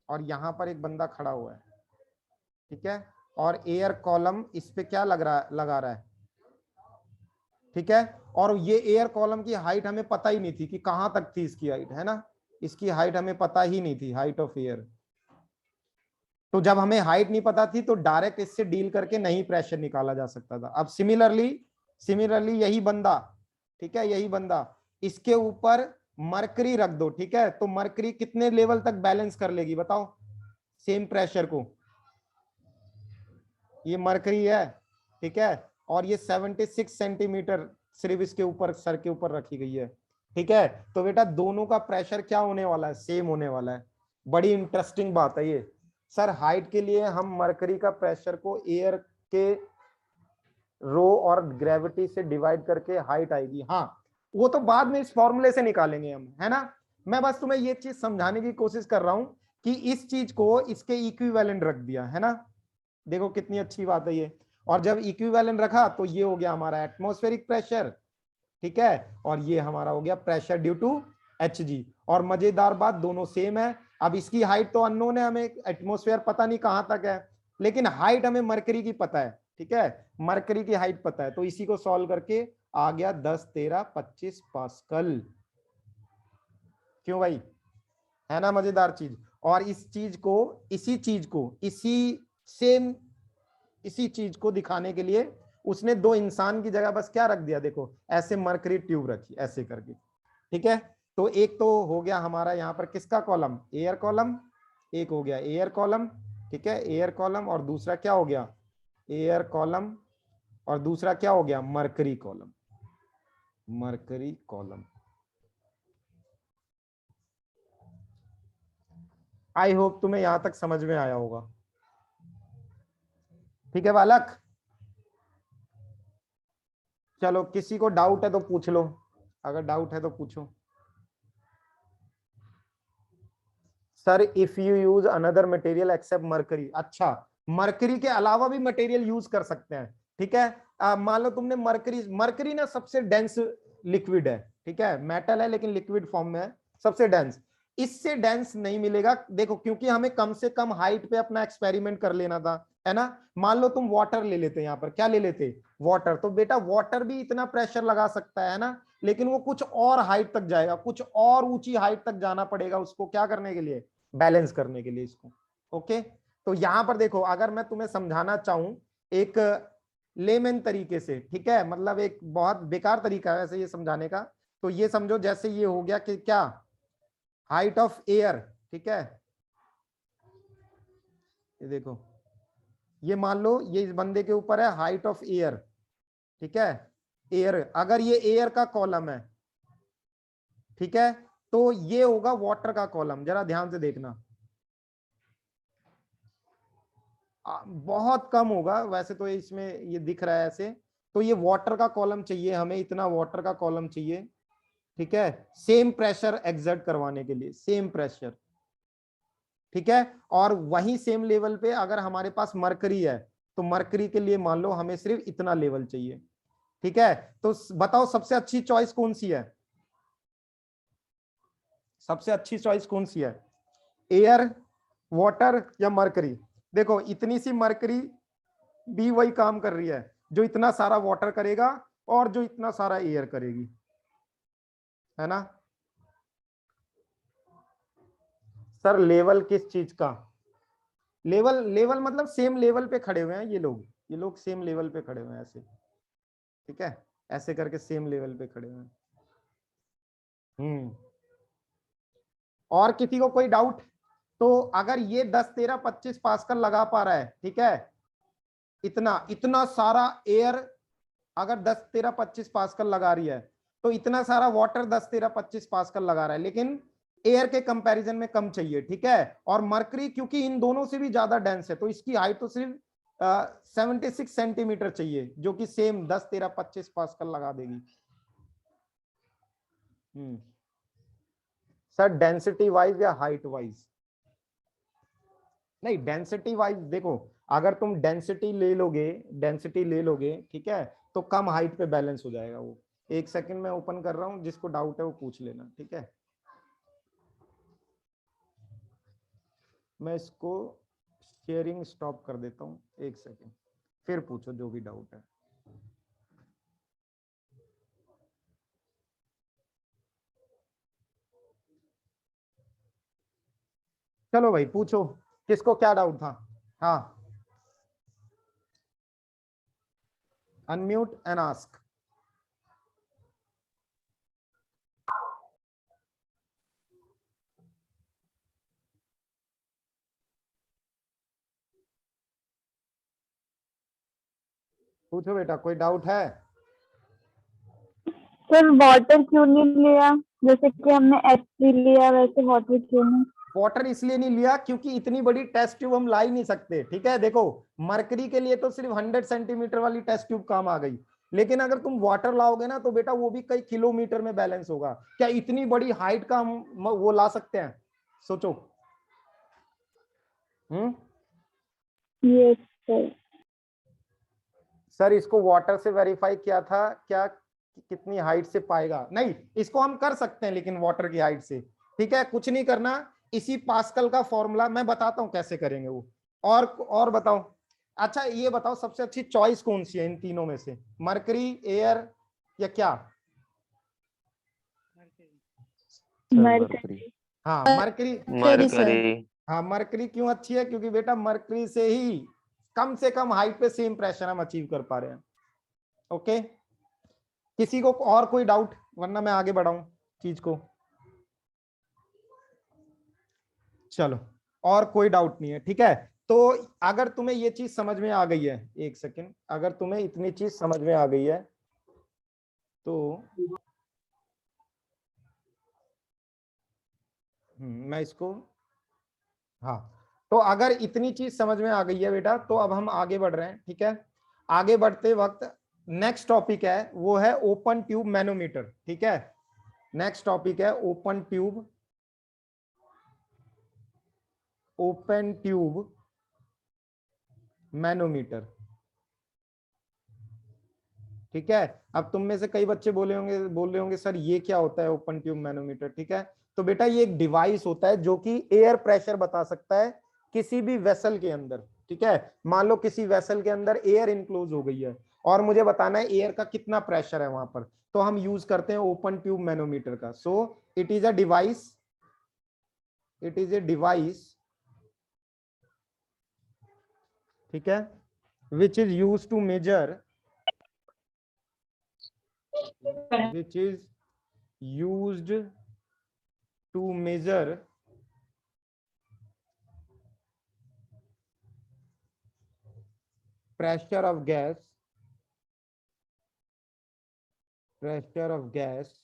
और यहां पर एक बंदा खड़ा हुआ है, ठीक है, और एयर कॉलम इस पे क्या लगा रहा है, ठीक है। और ये एयर कॉलम की हाइट हमें पता ही नहीं थी कि कहां तक थी इसकी हाइट, है ना, इसकी हाइट हमें पता ही नहीं थी, हाइट ऑफ एयर। तो जब हमें हाइट नहीं पता थी तो डायरेक्ट इससे डील करके नहीं प्रेशर निकाला जा सकता था। अब सिमिलरली यही बंदा, ठीक है, यही बंदा, इसके ऊपर मरकरी रख दो, ठीक है, तो मरकरी कितने लेवल तक बैलेंस कर लेगी बताओ, सेम प्रेशर को। ये मरकरी है, ठीक है, और ये 76 सेंटीमीटर सिर्फ इसके ऊपर, सर के ऊपर रखी गई है, ठीक है। तो बेटा दोनों का प्रेशर क्या होने वाला है, सेम होने वाला है। बड़ी इंटरेस्टिंग बात है ये। सर हाइट के लिए हम मरकरी का प्रेशर को एयर के रो और ग्रेविटी से डिवाइड करके हाइट आएगी, हाँ वो तो बाद में इस फॉर्मूले से निकालेंगे हम, है ना। मैं बस तुम्हें ये चीज समझाने की कोशिश कर रहा हूं कि इस चीज को इसके इक्विवेलेंट रख दिया, है ना। देखो कितनी अच्छी बात है ये। और जब इक्विवेलेंट रखा तो ये हो गया हमारा एटमॉस्फेरिक प्रेशर, ठीक है, और ये हमारा हो गया प्रेशर ड्यू टू Hg। और मजेदार बात, दोनों सेम है। अब इसकी हाइट तो अननोन है, हमें एटमॉस्फेयर पता नहीं कहां तक है, लेकिन हाइट हमें मरकरी की पता है, ठीक है, मरकरी की हाइट पता है। तो इसी को सॉल्व करके आ गया 10 13 25 पास्कल। क्यों भाई, है ना मजेदार चीज। और इस चीज को इसी चीज को दिखाने के लिए उसने दो इंसान की जगह बस क्या रख दिया, देखो ऐसे मरकरी ट्यूब रखी ऐसे करके, ठीक है। तो एक तो हो गया हमारा यहाँ पर किसका कॉलम, एयर कॉलम, एक हो गया एयर कॉलम, ठीक है, एयर कॉलम, और दूसरा क्या हो गया, एयर कॉलम, और दूसरा क्या हो गया, mercury column, mercury column. I hope तुम्हें यहां तक समझ में आया होगा, ठीक है बालक। चलो किसी को डाउट है तो पूछ लो, अगर डाउट है तो पूछो। Sir if you use another material except mercury, अच्छा मरकरी के अलावा भी मटेरियल यूज कर सकते हैं, ठीक है। मान लो तुमने मरकरी, मरकरी ना सबसे डेंस लिक्विड है, ठीक है, मेटल है लेकिन लिक्विड फॉर्म में है, सबसे डेंस। इससे डेंस नहीं मिलेगा, देखो क्योंकि हमें कम से कम हाइट पे अपना एक्सपेरिमेंट कर लेना था, है ना। मान लो तुम वाटर ले लेते, यहाँ पर क्या ले लेते, वाटर, तो बेटा वाटर भी इतना प्रेशर लगा सकता है ना, लेकिन वो कुछ और हाइट तक जाएगा, कुछ और ऊंची हाइट तक जाना पड़ेगा उसको, क्या करने के लिए, बैलेंस करने के लिए इसको। ओके, तो यहां पर देखो अगर मैं तुम्हें समझाना चाहूं एक लेमन तरीके से, ठीक है, मतलब एक बहुत बेकार तरीका है वैसे ये समझाने का, तो ये समझो जैसे ये हो गया कि क्या, हाइट ऑफ एयर, ठीक है, ये देखो, ये मान लो ये इस बंदे के ऊपर है हाइट ऑफ एयर, ठीक है, एयर, अगर ये एयर का कॉलम है, ठीक है, तो ये होगा वाटर का कॉलम, जरा ध्यान से देखना, बहुत कम होगा वैसे तो इसमें ये दिख रहा है ऐसे, तो ये वाटर का कॉलम चाहिए हमें, इतना वाटर का कॉलम चाहिए, ठीक है, सेम प्रेशर एग्जर्ट करवाने के लिए, सेम प्रेशर, ठीक है। और वही सेम लेवल पे अगर हमारे पास मरकरी है, तो मरकरी के लिए मान लो हमें सिर्फ इतना लेवल चाहिए, ठीक है। तो बताओ सबसे अच्छी चॉइस कौन सी है, सबसे अच्छी चॉइस कौन सी है, एयर, वाटर या मरकरी। देखो इतनी सी मरकरी भी वही काम कर रही है जो इतना सारा वाटर करेगा और जो इतना सारा एयर करेगी, है ना। सर लेवल किस चीज का, लेवल, लेवल मतलब सेम लेवल पे खड़े हुए हैं ये लोग सेम लेवल पे खड़े हुए हैं ऐसे, ठीक है, ऐसे करके सेम लेवल पे खड़े हुए हैं। और किसी को कोई डाउट, तो अगर ये 10 13 25 पास्कल लगा पा रहा है, ठीक है, इतना इतना सारा एयर अगर 10 13 25 पास्कल लगा रही है, तो इतना सारा वाटर 10 13 25 पास्कल लगा रहा है, लेकिन एयर के कंपैरिजन में कम चाहिए, ठीक है। और मरकरी क्योंकि इन दोनों से भी ज्यादा डेंस है, तो इसकी हाइट तो सिर्फ 76 सेंटीमीटर चाहिए, जो कि सेम 10 13 25 पास्कल लगा देगी। सर डेंसिटी वाइज या हाइट वाइज, नहीं डेंसिटी वाइज देखो, अगर तुम डेंसिटी ले लोगे, डेंसिटी ले लोगे, ठीक है, तो कम हाइट पे बैलेंस हो जाएगा वो। एक सेकंड में ओपन कर रहा हूं, जिसको डाउट है वो पूछ लेना, ठीक है। मैं इसको शेयरिंग स्टॉप कर देता हूं, एक सेकंड, फिर पूछो जो भी डाउट है। चलो भाई पूछो, किसको क्या डाउट था। हाँ, अनम्यूट एंड आस्क। पूछो बेटा, कोई डाउट है। सर वाटर क्यों नहीं लिया, जैसे कि हमने H3 लिया वैसे वाटर क्यों नहीं। वाटर इसलिए नहीं लिया क्योंकि इतनी बड़ी टेस्ट ट्यूब हम ला ही नहीं सकते, ठीक है। देखो मरकरी के लिए तो सिर्फ 100 सेंटीमीटर वाली टेस्ट ट्यूब काम आ गई, लेकिन अगर तुम वाटर लाओगे ना तो बेटा वो भी कई किलोमीटर में बैलेंस होगा, क्या इतनी बड़ी हाइट का हम वो ला सकते हैं, सोचो। Yes sir. सर इसको वाटर से वेरीफाई किया था क्या, कितनी हाइट से पाएगा, नहीं इसको हम कर सकते हैं लेकिन वाटर की हाइट से, ठीक है, कुछ नहीं करना, इसी पास्कल का फॉर्मूला मैं बताता हूं कैसे करेंगे वो। और बताओ, अच्छा ये बताओ सबसे अच्छी चॉइस कौन सी है इन तीनों में से, मरकरी, एयर या क्या। मरकरी। हाँ मरकरी, मरकरी। हाँ मरकरी क्यों अच्छी है, क्योंकि बेटा मरकरी से ही कम से कम हाइट पे सेम प्रेशर हम अचीव कर पा रहे हैं। ओके, किसी को और कोई डाउट, वरना मैं आगे बढ़ाऊं चीज को। चलो, और कोई डाउट नहीं है, ठीक है। तो अगर तुम्हें ये चीज समझ में आ गई है, एक सेकंड, अगर तुम्हें इतनी चीज समझ में आ गई है तो मैं इसको, हाँ, तो अगर इतनी चीज समझ में आ गई है बेटा, तो अब हम आगे बढ़ रहे हैं, ठीक है। आगे बढ़ते वक्त नेक्स्ट टॉपिक है वो है ओपन ट्यूब मैनोमीटर, ठीक है। नेक्स्ट टॉपिक है open tube open tube manometer. ठीक है, अब तुम में से कई बच्चे बोल रहे होंगे सर ये क्या होता है ओपन ट्यूब मैनोमीटर। ठीक है, तो बेटा ये एक डिवाइस होता है जो कि एयर प्रेशर बता सकता है किसी भी वेसल के अंदर। ठीक है, मान लो किसी वेसल के अंदर एयर इनक्लोज हो गई है और मुझे बताना है एयर का कितना प्रेशर है वहां पर, तो हम यूज करते हैं ओपन ट्यूब मैनोमीटर का। So it is a device, it is a device, ठीक है, which is use to measure, which is used to measure pressure of gas, pressure of gas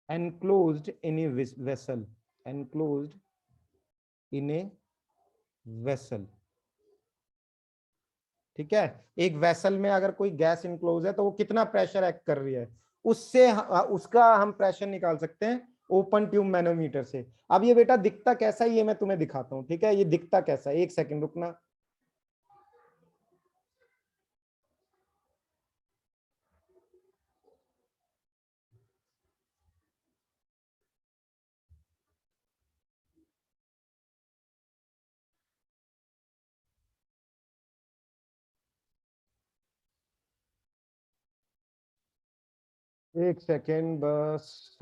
enclosed in a vessel, enclosed in a vessel। ठीक है, एक vessel में अगर कोई gas enclose है तो वो कितना प्रेशर एक्ट कर रही है, उससे उसका हम प्रेशर निकाल सकते हैं ओपन ट्यूब मैनोमीटर से। अब ये बेटा दिखता कैसा है ये मैं तुम्हें दिखाता हूं। ठीक है, ये दिखता कैसा है, एक सेकंड रुकना। एक सेकेंड बस।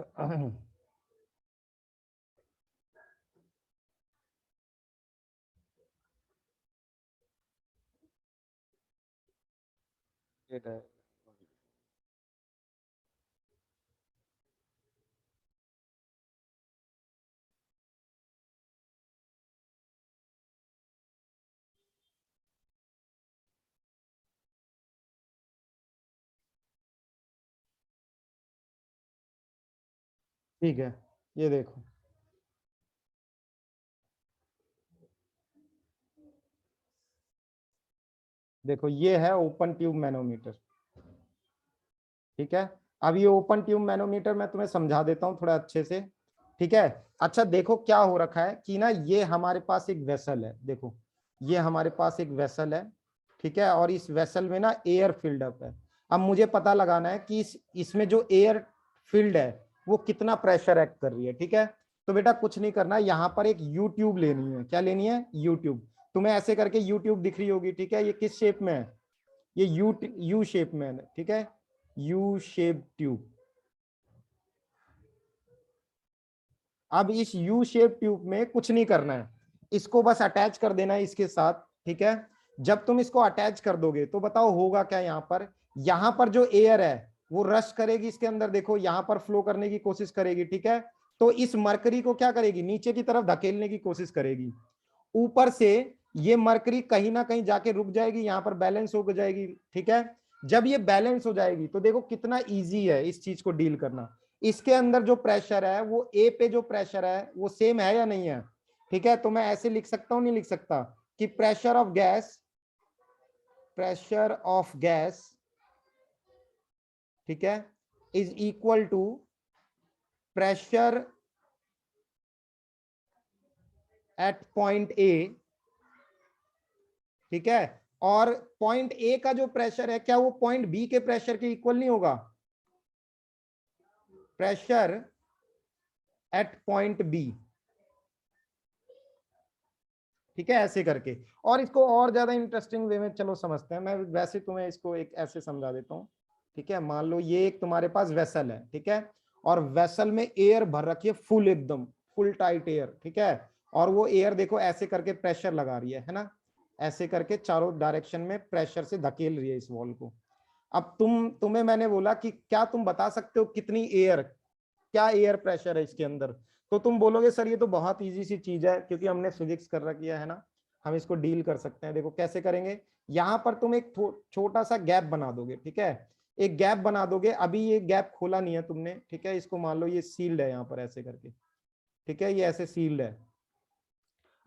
ठीक है, ये देखो, देखो ये है ओपन ट्यूब मैनोमीटर। ठीक है, अब ये ओपन ट्यूब मैनोमीटर मैं तुम्हें समझा देता हूं थोड़ा अच्छे से। ठीक है, अच्छा देखो क्या हो रखा है कि ना ये हमारे पास एक वेसल है, देखो ये हमारे पास एक वेसल है। ठीक है, और इस वेसल में ना एयर फिल्ड अप है। अब मुझे पता लगाना है कि इसमें जो एयर फिल्ड है वो कितना प्रेशर एक्ट कर रही है। ठीक है, तो बेटा कुछ नहीं करना, यहाँ पर एक यू ट्यूब लेनी है। क्या लेनी है? You tube. तुम्हें ऐसे करके यू ट्यूब दिख रही होगी। ठीक है, ये किस शेप में है? ये यू शेप में है। ठीक है, यू शेप ट्यूब। अब इस यू शेप ट्यूब में कुछ नहीं करना है, इसको बस अटैच कर देना है इसके साथ। ठीक है, जब तुम इसको अटैच कर दोगे तो बताओ होगा क्या। यहाँ पर जो एयर है वो रश करेगी इसके अंदर, देखो यहाँ पर फ्लो करने की कोशिश करेगी। ठीक है, तो इस मरकरी को क्या करेगी? नीचे की तरफ धकेलने की कोशिश करेगी। ऊपर से ये मरकरी कहीं ना कहीं जाके रुक जाएगी, यहाँ पर बैलेंस हो जाएगी। ठीक है, जब ये बैलेंस हो जाएगी तो देखो कितना इजी है इस चीज को डील करना। इसके अंदर जो प्रेशर है वो ए पे जो प्रेशर है वो सेम है या नहीं है? ठीक है, तो मैं ऐसे लिख सकता हूं, नहीं लिख सकता, कि pressure of gas, pressure of gas, ठीक है, is equal to pressure at point A. ठीक है, और पॉइंट ए का जो प्रेशर है क्या वो पॉइंट बी के प्रेशर के इक्वल नहीं होगा? Pressure at point B. ठीक है, ऐसे करके। और इसको और ज्यादा इंटरेस्टिंग वे में चलो समझते हैं, मैं वैसे तुम्हें इसको एक ऐसे समझा देता हूँ। ठीक है, मान लो ये एक तुम्हारे पास वेसल है। ठीक है, और वेसल में एयर भर रखी है फुल, एकदम फुल टाइट एयर। ठीक है, और वो एयर देखो ऐसे करके प्रेशर लगा रही है ना, ऐसे करके चारों डायरेक्शन में प्रेशर से धकेल रही है इस वॉल को। अब तुम्हें मैंने बोला कि क्या तुम बता सकते हो कितनी एयर, क्या एयर प्रेशर है इसके अंदर? तो तुम बोलोगे सर ये तो बहुत इजी सी चीज है क्योंकि हमने फिजिक्स कर रखी है ना, हम इसको डील कर सकते हैं। देखो कैसे करेंगे, यहाँ पर तुम एक छोटा सा गैप बना दोगे। ठीक है, एक गैप बना दोगे, अभी ये गैप खोला नहीं है तुमने। ठीक है, इसको मान लो ये सील्ड है यहाँ पर ऐसे करके। ठीक है, ये ऐसे सील्ड है।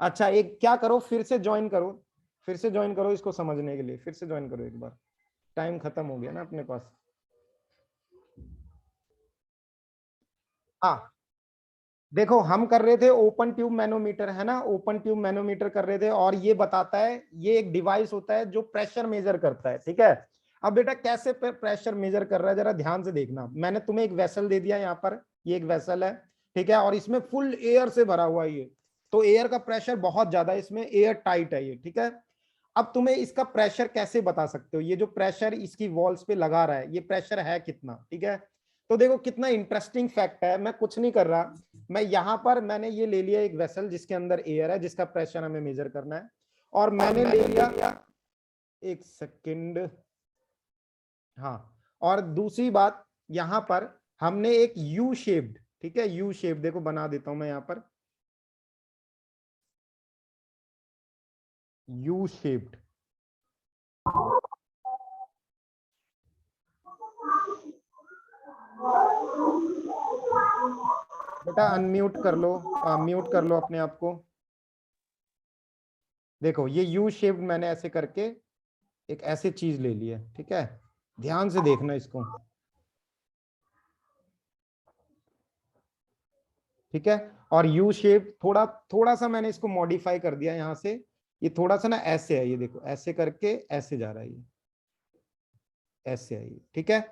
अच्छा एक क्या करो, फिर से ज्वाइन करो, फिर से ज्वाइन करो इसको समझने के लिए, फिर से ज्वाइन करो एक बार, टाइम खत्म हो गया ना अपने पास। हाँ देखो हम कर रहे थे ओपन ट्यूब मैनोमीटर, है ना, ओपन ट्यूब मैनोमीटर कर रहे थे, और ये बताता है, ये एक डिवाइस होता है जो प्रेशर मेजर करता है, ठीक है। अब बेटा कैसे प्रेशर मेजर कर रहा है जरा ध्यान से देखना। मैंने तुम्हें एक वेसल दे दिया यहाँ पर, ये एक वेसल है, ठीक है, और इसमें फुल एयर से भरा हुआ है ये, तो एयर का प्रेशर बहुत ज्यादा है इसमें, एयर टाइट है ये, ठीक है। अब तुम्हें इसका प्रेशर कैसे बता सकते हो, ये जो प्रेशर इसकी वॉल्स पे लगा रहा है ये प्रेशर है कितना, ठीक है। तो देखो कितना इंटरेस्टिंग फैक्ट है, मैं कुछ नहीं कर रहा, मैं यहां पर मैंने ये ले लिया एक वेसल जिसके अंदर एयर है, जिसका प्रेशर हमें मेजर करना है, और मैंने ले लिया, एक सेकंड, हाँ, और दूसरी बात यहां पर हमने एक यू शेप्ड, ठीक है, यू शेप देखो बना देता हूं मैं यहां पर, यू शेप्ड, बेटा अनम्यूट कर लो, म्यूट कर लो अपने आप को। देखो ये यू शेप्ड मैंने ऐसे करके एक ऐसी चीज ले ली है, ठीक है, ध्यान से देखना इसको, ठीक है। और यू शेप थोड़ा थोड़ा सा मैंने इसको मॉडिफाई कर दिया यहां से, ये थोड़ा सा ना ऐसे है, ये देखो ऐसे करके ऐसे जा रहा है, ये ऐसे है ये, ठीक है।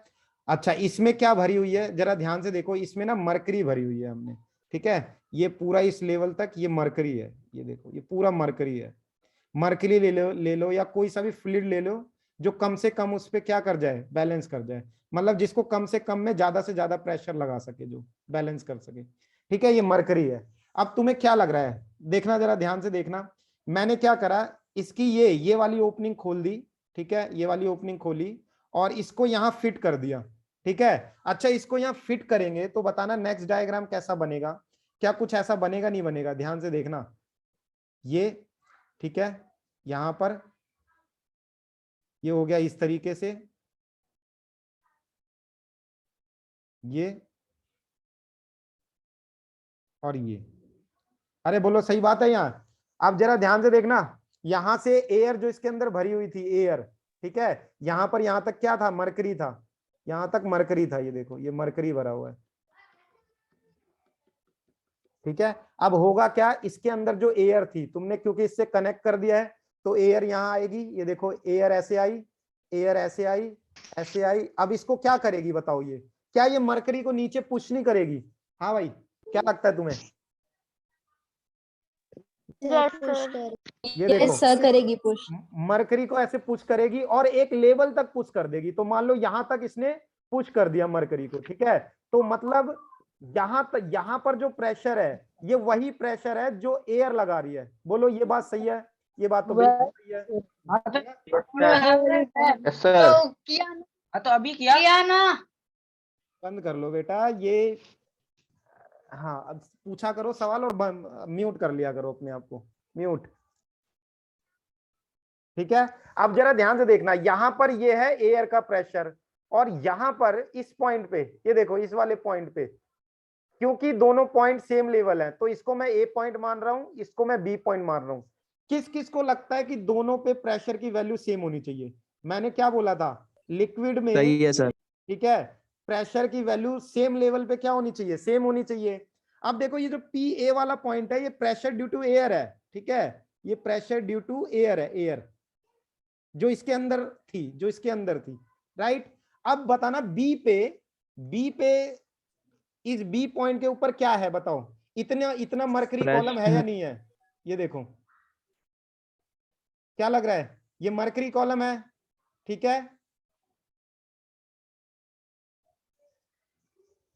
अच्छा इसमें क्या भरी हुई है जरा ध्यान से देखो, इसमें ना मरकरी भरी हुई है हमने, ठीक है, ये पूरा इस लेवल तक ये मरकरी है, ये देखो ये पूरा मरकरी है। मरकरी ले लो या कोई सा भी फ्लूइड ले लो जो कम से कम उस पर क्या कर जाए, बैलेंस कर जाए, मतलब जिसको कम से कम में ज्यादा से ज्यादा प्रेशर लगा सके, जो बैलेंस कर सके, ठीक है, ये मरकरी है। अब तुम्हें क्या लग रहा है, देखना जरा ध्यान से देखना, मैंने क्या करा, इसकी ये वाली ओपनिंग खोल दी, ठीक है, ये वाली ओपनिंग खोली और इसको यहां फिट कर दिया, ठीक है। अच्छा इसको यहां फिट करेंगे तो बताना नेक्स्ट डायग्राम कैसा बनेगा, क्या कुछ ऐसा बनेगा नहीं बनेगा, ध्यान से देखना, ये ठीक है, यहां पर ये हो गया इस तरीके से, ये और ये, अरे बोलो सही बात है यहाँ। अब जरा ध्यान से देखना, यहां से एयर जो इसके अंदर भरी हुई थी एयर, ठीक है, यहां पर यहां तक क्या था, मरकरी था, यहां तक मरकरी था, ये देखो ये मरकरी भरा हुआ है, ठीक है। अब होगा क्या, इसके अंदर जो एयर थी तुमने क्योंकि इससे कनेक्ट कर दिया है तो एयर यहां आएगी, ये देखो एयर ऐसे आई, एयर ऐसे आई, ऐसे आई, अब इसको क्या करेगी बताओ, ये क्या ये मरकरी को नीचे पुश नहीं करेगी, हाँ भाई क्या लगता है तुम्हें, ये देखो सर करेगी पुश, मरकरी को ऐसे पुश करेगी और एक लेवल तक पुश कर देगी, तो मान लो यहां तक इसने पुश कर दिया मरकरी को, ठीक है, तो मतलब यहां तक यहां पर जो प्रेशर है ये वही प्रेशर है जो एयर लगा रही है, बोलो ये बात सही है, ये बात तो बिल्कुल सही है। Yes sir. तो अभी किया ना। बंद कर लो बेटा ये, हाँ अब पूछा करो सवाल और म्यूट कर लिया करो अपने आप को, म्यूट, ठीक है। अब जरा ध्यान से देखना, यहां पर ये है एयर का प्रेशर और यहां पर इस पॉइंट पे ये देखो इस वाले पॉइंट पे, क्योंकि दोनों पॉइंट सेम लेवल है तो इसको मैं ए पॉइंट मान रहा हूं, इसको मैं बी पॉइंट मान रहा हूं। किस किस को लगता है कि दोनों पे प्रेशर की वैल्यू सेम होनी चाहिए, मैंने क्या बोला था, लिक्विड में, सही है सर। ठीक है, प्रेशर की वैल्यू सेम लेवल पे क्या होनी चाहिए, सेम होनी चाहिए। अब देखो ये जो पी ए वाला पॉइंट है ये प्रेशर ड्यू टू एयर है, ठीक है, ये प्रेशर ड्यू टू एयर है, एयर जो इसके अंदर थी, जो इसके अंदर थी, राइट। अब बताना बी पे इस बी पॉइंट के ऊपर क्या है बताओ, इतना इतना मरकरी कॉलम है या नहीं है, ये देखो क्या लग रहा है, ये मरकरी कॉलम है, ठीक है।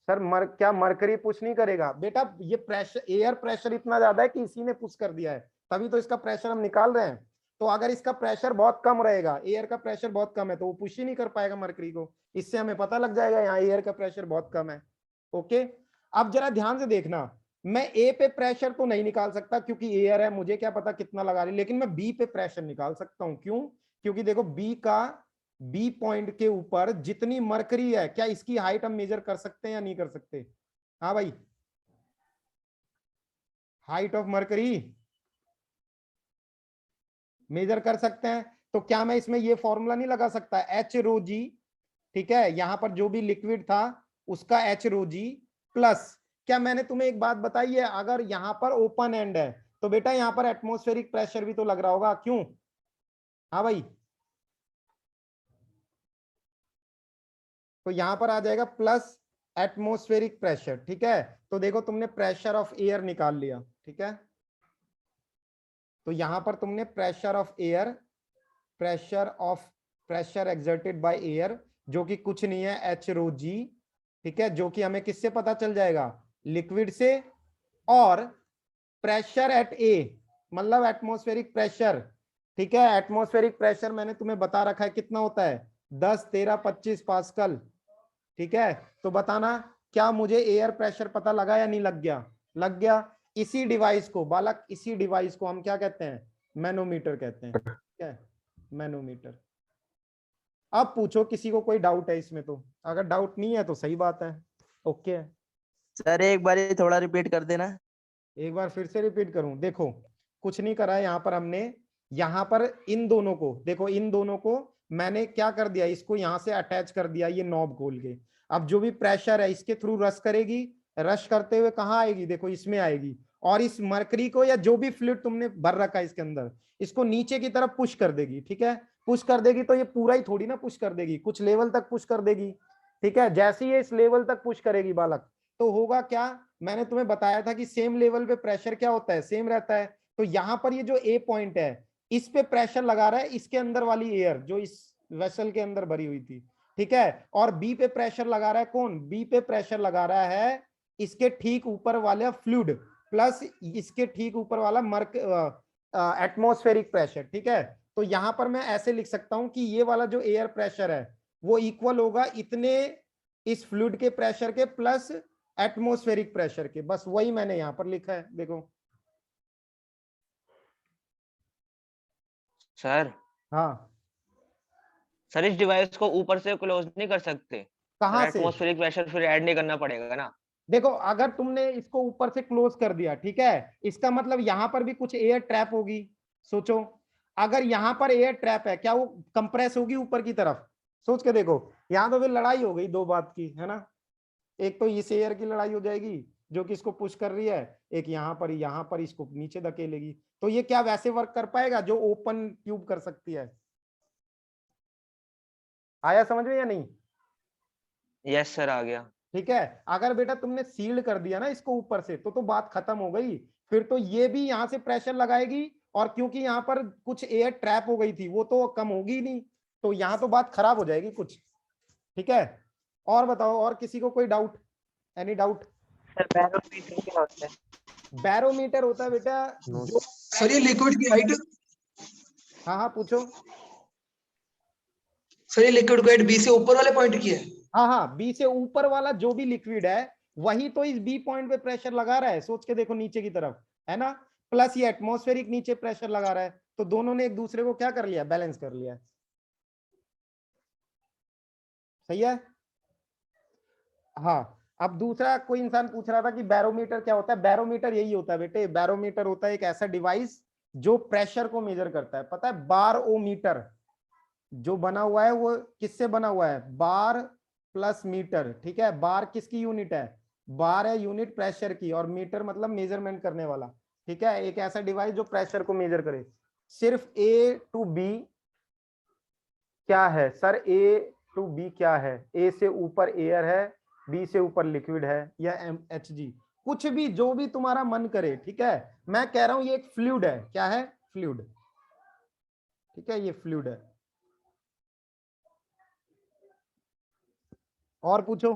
सर क्या मरकरी पुश नहीं करेगा बेटा, ये प्रेशर एयर प्रेशर इतना ज्यादा है कि इसी ने पुश कर दिया है, तभी तो इसका प्रेशर हम निकाल रहे हैं। तो अगर इसका प्रेशर बहुत कम रहेगा, एयर का प्रेशर बहुत कम है, तो वो पुश ही नहीं कर पाएगा मरकरी को, इससे हमें पता लग जाएगा यहाँ एयर का प्रेशर बहुत कम है, ओके। अब जरा ध्यान से देखना, मैं ए पे प्रेशर तो नहीं निकाल सकता क्योंकि एयर है, मुझे क्या पता कितना लगा रही, लेकिन मैं बी पे प्रेशर निकाल सकता हूं, क्यों, क्योंकि देखो बी पॉइंट के ऊपर जितनी मरकरी है, क्या इसकी हाइट हम मेजर कर सकते हैं या नहीं कर सकते, हाँ भाई, हाइट ऑफ मरकरी मेजर कर सकते हैं, तो क्या मैं इसमें ये फॉर्मूला नहीं लगा सकता, एच रो जी, ठीक है, यहां पर जो भी लिक्विड था उसका एच रो जी प्लस क्या मैंने तुम्हें एक बात बताई है, अगर यहाँ पर ओपन एंड है तो बेटा यहाँ पर एटमॉस्फेरिक प्रेशर भी तो लग रहा होगा, क्यों? हाँ भाई, तो यहां पर आ जाएगा प्लस एटमॉस्फेरिक प्रेशर, ठीक है। तो देखो तुमने प्रेशर ऑफ एयर निकाल लिया, ठीक है। तो यहां पर तुमने pressure of air, pressure exerted by air, जो कि कुछ नहीं है एच रो जी, ठीक है, जो कि हमें किससे पता चल जाएगा, लिक्विड से। और प्रेशर एट ए मतलब एटमॉस्फेरिक प्रेशर, ठीक है। एटमॉस्फेरिक प्रेशर मैंने तुम्हें बता रखा है कितना होता है, 10, 13, 25 पास्कल, ठीक है। तो बताना क्या मुझे एयर प्रेशर पता लगा या नहीं लग गया? लग गया। इसी डिवाइस को बालक, इसी डिवाइस को हम क्या कहते हैं, मैनोमीटर कहते हैं, ठीक है, मैनोमीटर। अब पूछो किसी को कोई डाउट है इसमें? तो अगर डाउट नहीं है तो सही बात है, ओके है। सर एक बार ये थोड़ा रिपीट कर देना। एक बार फिर से रिपीट करूं, देखो कुछ नहीं करा है यहाँ पर हमने, यहाँ पर इन दोनों को देखो, इन दोनों को मैंने क्या कर दिया, इसको यहाँ से अटैच कर दिया ये नॉब खोल के। अब जो भी प्रेशर है इसके थ्रू रश करेगी, रश करते हुए कहाँ आएगी, देखो इसमें आएगी। और इस मरकरी को या जो भी फ्लूइड तुमने भर रखा है इसके अंदर, इसको नीचे की तरफ पुश कर देगी, ठीक है। पुश कर देगी तो ये पूरा ही थोड़ी ना पुश कर देगी, कुछ लेवल तक पुश कर देगी, ठीक है। जैसे ही ये इस लेवल तक पुश करेगी बालक, तो होगा क्या, मैंने तुम्हें बताया था कि सेम लेवल पे प्रेशर क्या होता है, सेम रहता है। तो यहां पर ये जो ए पॉइंट है इस पे प्रेशर लगा रहा है इसके अंदर वाली एयर जो इस वेसल के अंदर भरी हुई थी, ठीक है। और बी पे प्रेशर लगा रहा है कौन, बी पे प्रेशर लगा रहा है इसके ठीक ऊपर वाला फ्लूइड प्लस इसके ठीक ऊपर वाला मर्क एटमॉस्फेरिक प्रेशर, ठीक है। तो यहां पर मैं ऐसे लिख सकता हूं कि ये वाला जो एयर प्रेशर है वो इक्वल होगा इतने इस फ्लूइड के प्रेशर के प्लस एटमॉस्फेरिक प्रेशर के, बस वही मैंने यहां पर लिखा है, देखो। सर हाँ सर इस डिवाइस को ऊपर से क्लोज नहीं कर सकते? कहां से, एटमॉस्फेरिक प्रेशर फिर ऐड नहीं करना पड़ेगा ना? देखो अगर तुमने इसको ऊपर से क्लोज कर दिया, ठीक है, इसका मतलब यहां पर भी कुछ एयर ट्रैप होगी। सोचो अगर यहां पर एयर ट्रैप है, क्या वो कंप्रेस होगी ऊपर की तरफ? सोच के देखो, यहां तो फिर लड़ाई हो गई दो बात की, है ना। एक तो इस एयर की लड़ाई हो जाएगी जो कि इसको पुश कर रही है, एक यहाँ पर इसको नीचे धकेलेगी। तो ये क्या वैसे वर्क कर पाएगा जो ओपन ट्यूब कर सकती है? आया समझ में या नहीं? यस सर आ गया। ठीक है, अगर बेटा तुमने सील्ड कर दिया ना इसको ऊपर से तो बात खत्म हो गई। फिर तो ये भी यहां से प्रेशर लगाएगी, और क्योंकि यहाँ पर कुछ एयर ट्रैप हो गई थी वो तो कम होगी नहीं, तो यहाँ तो बात खराब हो जाएगी कुछ, ठीक है। और बताओ, और किसी को कोई doubt, any doubt? Sir barometer क्या होता है? बैरोमीटर होता है बेटा जो, सर ये लिक्विड की हाइट, हाँ हाँ पूछो। सर ये लिक्विड की हाइट बी से ऊपर वाले पॉइंट की है। हाँ हाँ, बी से ऊपर वाला जो भी लिक्विड है वही तो इस बी पॉइंट पे प्रेशर लगा रहा है, सोच के देखो नीचे की तरफ, है ना। प्लस ये एटमॉस्फेरिक नीचे प्रेशर लगा रहा है, तो दोनों ने एक दूसरे को क्या कर लिया, बैलेंस कर लिया। सही है। हाँ, अब दूसरा कोई इंसान पूछ रहा था कि बैरोमीटर क्या होता है। बैरोमीटर यही होता है बेटे, बैरोमीटर होता है एक ऐसा डिवाइस जो प्रेशर को मेजर करता है। पता है बारोमीटर जो बना हुआ है वो किससे बना हुआ है, बार प्लस मीटर, ठीक है। बार किसकी यूनिट है, बार है यूनिट प्रेशर की, और मीटर मतलब मेजरमेंट करने वाला, ठीक है। एक ऐसा डिवाइस जो प्रेशर को मेजर करे। सिर्फ ए टू बी क्या है सर, ए टू बी क्या है, ए से ऊपर एयर है, बी से ऊपर लिक्विड है, या एच जी, कुछ भी जो भी तुम्हारा मन करे, ठीक है। मैं कह रहा हूं ये एक फ्लूइड है, क्या है, फ्लूइड, ठीक है, ये फ्लूइड है। और पूछो,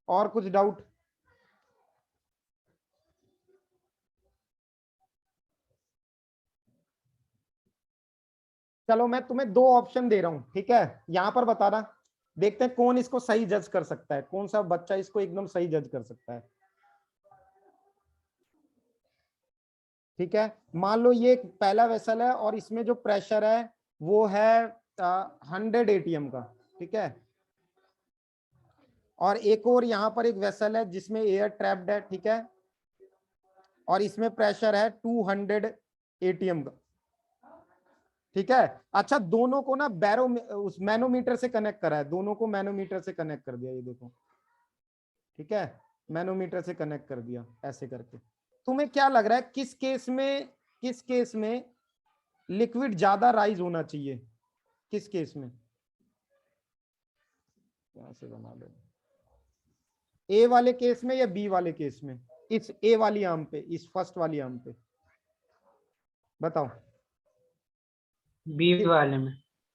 और कुछ डाउट? चलो मैं तुम्हें दो ऑप्शन दे रहा हूं, ठीक है, यहां पर बताना, देखते हैं कौन इसको सही जज कर सकता है, कौन सा बच्चा इसको एकदम सही जज कर सकता है। ठीक है, मान लो ये एक पहला वेसल है और इसमें जो प्रेशर है वो है 100 ATM का, ठीक है। और एक और यहाँ पर एक वेसल है जिसमें एयर ट्रैप्ड है, ठीक है, और इसमें प्रेशर है 200 ATM का, ठीक है। अच्छा, दोनों को ना उस मैनोमीटर से कनेक्ट करा है, दोनों को मैनोमीटर से कनेक्ट कर दिया, ये देखो, ठीक है, मैनोमीटर से कनेक्ट कर दिया ऐसे करके। तुम्हें क्या लग रहा है किस केस में लिक्विड ज्यादा राइज होना चाहिए, किस केस में? यहां से बना लो, ए वाले केस में या बी वाले केस में? इस ए वाली आर्म पे, इस फर्स्ट वाली आर्म पे बताओ। बी वाले में।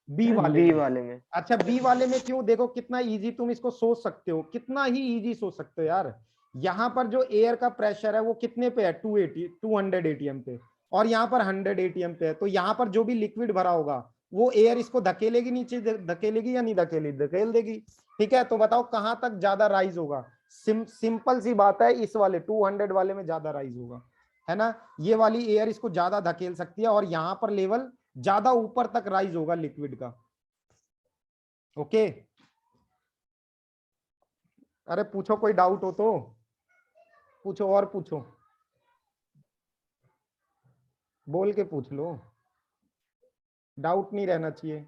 बी वाले बी में। वाले में। अच्छा बी वाले में क्यों? देखो कितना इजी तुम इसको सोच सकते हो, कितना ही इजी सोच सकते हो यार। यहाँ पर जो एयर का प्रेशर है वो कितने पे है? 200 एटीएम पे, और यहाँ पर 100 एटीएम पे है। तो यहाँ पर जो भी लिक्विड भरा होगा वो एयर इसको धकेलेगी नीचे, धकेलेगी या नहीं धकेलेगी? धकेल देगी। ठीक है, तो बताओ कहां तक ज्यादा राइज होगा? सिंपल सी बात है, इस वाले 200 वाले में ज्यादा राइज होगा, है ना। ये वाली एयर इसको ज्यादा धकेल सकती है और यहाँ पर लेवल ज्यादा ऊपर तक राइज होगा लिक्विड का। ओके, अरे पूछो, कोई डाउट हो तो पूछो, और पूछो, बोल के पूछ लो, डाउट नहीं रहना चाहिए।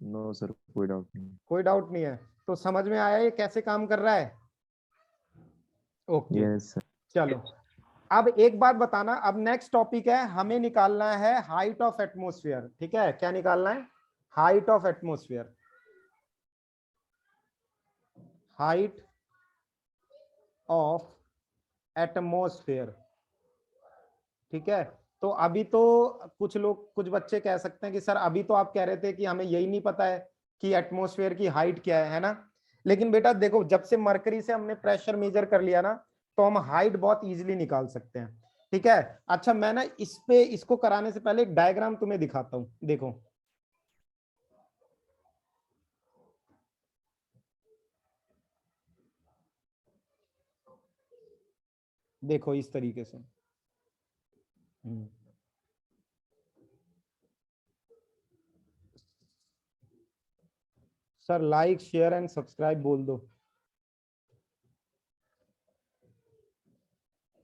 नो सर, कोई डाउट नहीं। कोई डाउट नहीं है, तो समझ में आया ये कैसे काम कर रहा है? Okay yes sir. चलो, अब एक बात बताना, अब नेक्स्ट टॉपिक है, हमें निकालना है हाइट ऑफ एटमॉस्फेयर। ठीक है, क्या निकालना है? Height of atmosphere. Height of atmosphere. ठीक है, तो अभी तो कुछ लोग, कुछ बच्चे कह सकते हैं कि सर अभी तो आप कह रहे थे कि हमें यही नहीं पता है कि एटमॉस्फेयर की हाइट क्या है ना। लेकिन बेटा देखो, जब से मरकरी से हमने प्रेशर मेजर कर लिया ना, तो हम हाइट बहुत इजीली निकाल सकते हैं। ठीक है, अच्छा मैं ना इस पे, इसको कराने से पहले एक डायग्राम तुम्हें दिखाता हूं, देखो। देखो इस तरीके से। Sir like share and subscribe बोल दो।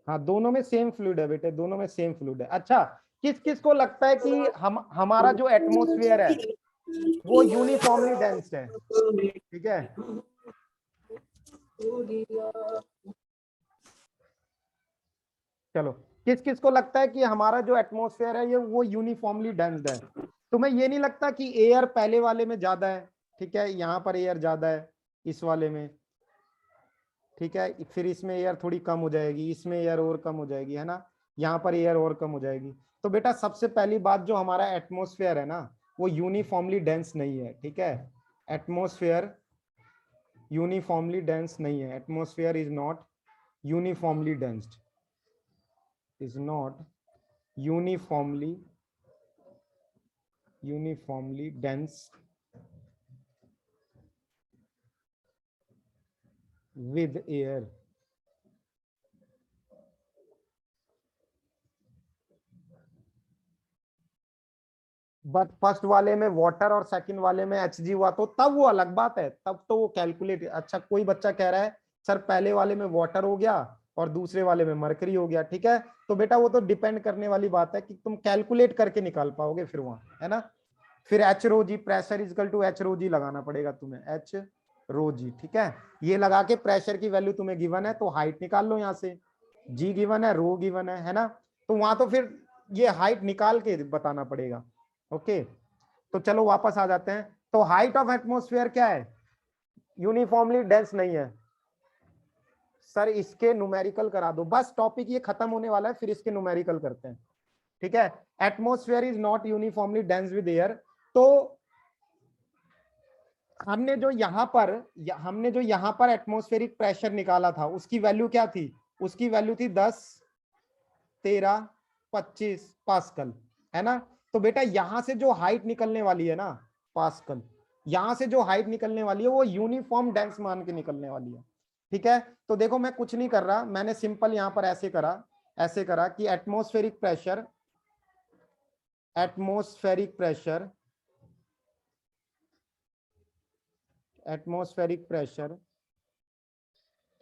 हाँ, दोनों में सेम फ्लूइड है बेटे, दोनों में सेम फ्लूइड है। अच्छा, किस किस को लगता है कि हमारा जो एटमॉस्फेयर है वो यूनिफॉर्मली डेंस है? ठीक है, चलो, किस किस को लगता है कि हमारा जो एटमॉस्फेयर है ये वो यूनिफॉर्मली डेंस्ड है? तुम्हें ये नहीं लगता कि एयर पहले वाले में ज्यादा है? ठीक है, यहाँ पर एयर ज्यादा है इस वाले में, ठीक है, फिर इसमें एयर थोड़ी कम हो जाएगी, इसमें एयर और कम हो जाएगी, है ना, यहाँ पर एयर और कम हो जाएगी। तो बेटा सबसे पहली बात, जो हमारा एटमॉस्फेयर है ना वो यूनिफॉर्मली डेंस नहीं है। ठीक है, एटमॉस्फेयर यूनिफॉर्मली डेंस नहीं है। Atmosphere is not uniformly densed, is not uniformly dense with air। But first वाले में वाटर और सेकंड वाले में HG हुआ तो तब वो अलग बात है, तब तो वो कैलकुलेट। अच्छा, कोई बच्चा कह रहा है सर पहले वाले में वाटर हो गया और दूसरे वाले में मरकरी हो गया। ठीक है, तो बेटा वो तो डिपेंड करने वाली बात है कि तुम कैलकुलेट करके निकाल पाओगे फिर वहां, है ना। फिर h rho g, pressure is equal to h rho g लगाना पड़ेगा तुम्हें, एच रो जी। ठीक है, ये लगा के प्रेशर की वैल्यू तुम्हें गिवन है तो हाइट निकाल लो यहाँ से, जी गिवन है, रो गिवन है ना। तो वहां तो फिर ये हाइट निकाल के बताना पड़ेगा। ओके, तो चलो वापस आ जाते हैं। तो हाइट ऑफ एटमॉस्फेयर क्या है? यूनिफॉर्मली डेंस नहीं है। सर इसके न्यूमेरिकल करा दो, बस टॉपिक ये खत्म होने वाला है, फिर इसके न्यूमेरिकल करते हैं। ठीक है, atmosphere is not uniformly dense with air. तो हमने जो यहाँ पर एटमॉस्फेरिक प्रेशर निकाला था उसकी वैल्यू क्या थी? उसकी वैल्यू थी 10, 13, 25 पास्कल, है ना। तो बेटा यहां से जो हाइट निकलने वाली है ना, पास्कल, यहां से जो हाइट निकलने वाली है वो यूनिफॉर्म डेंस मान के निकलने वाली है। ठीक है, तो देखो मैं कुछ नहीं कर रहा, मैंने सिंपल यहां पर ऐसे करा कि एटमॉस्फेरिक प्रेशर,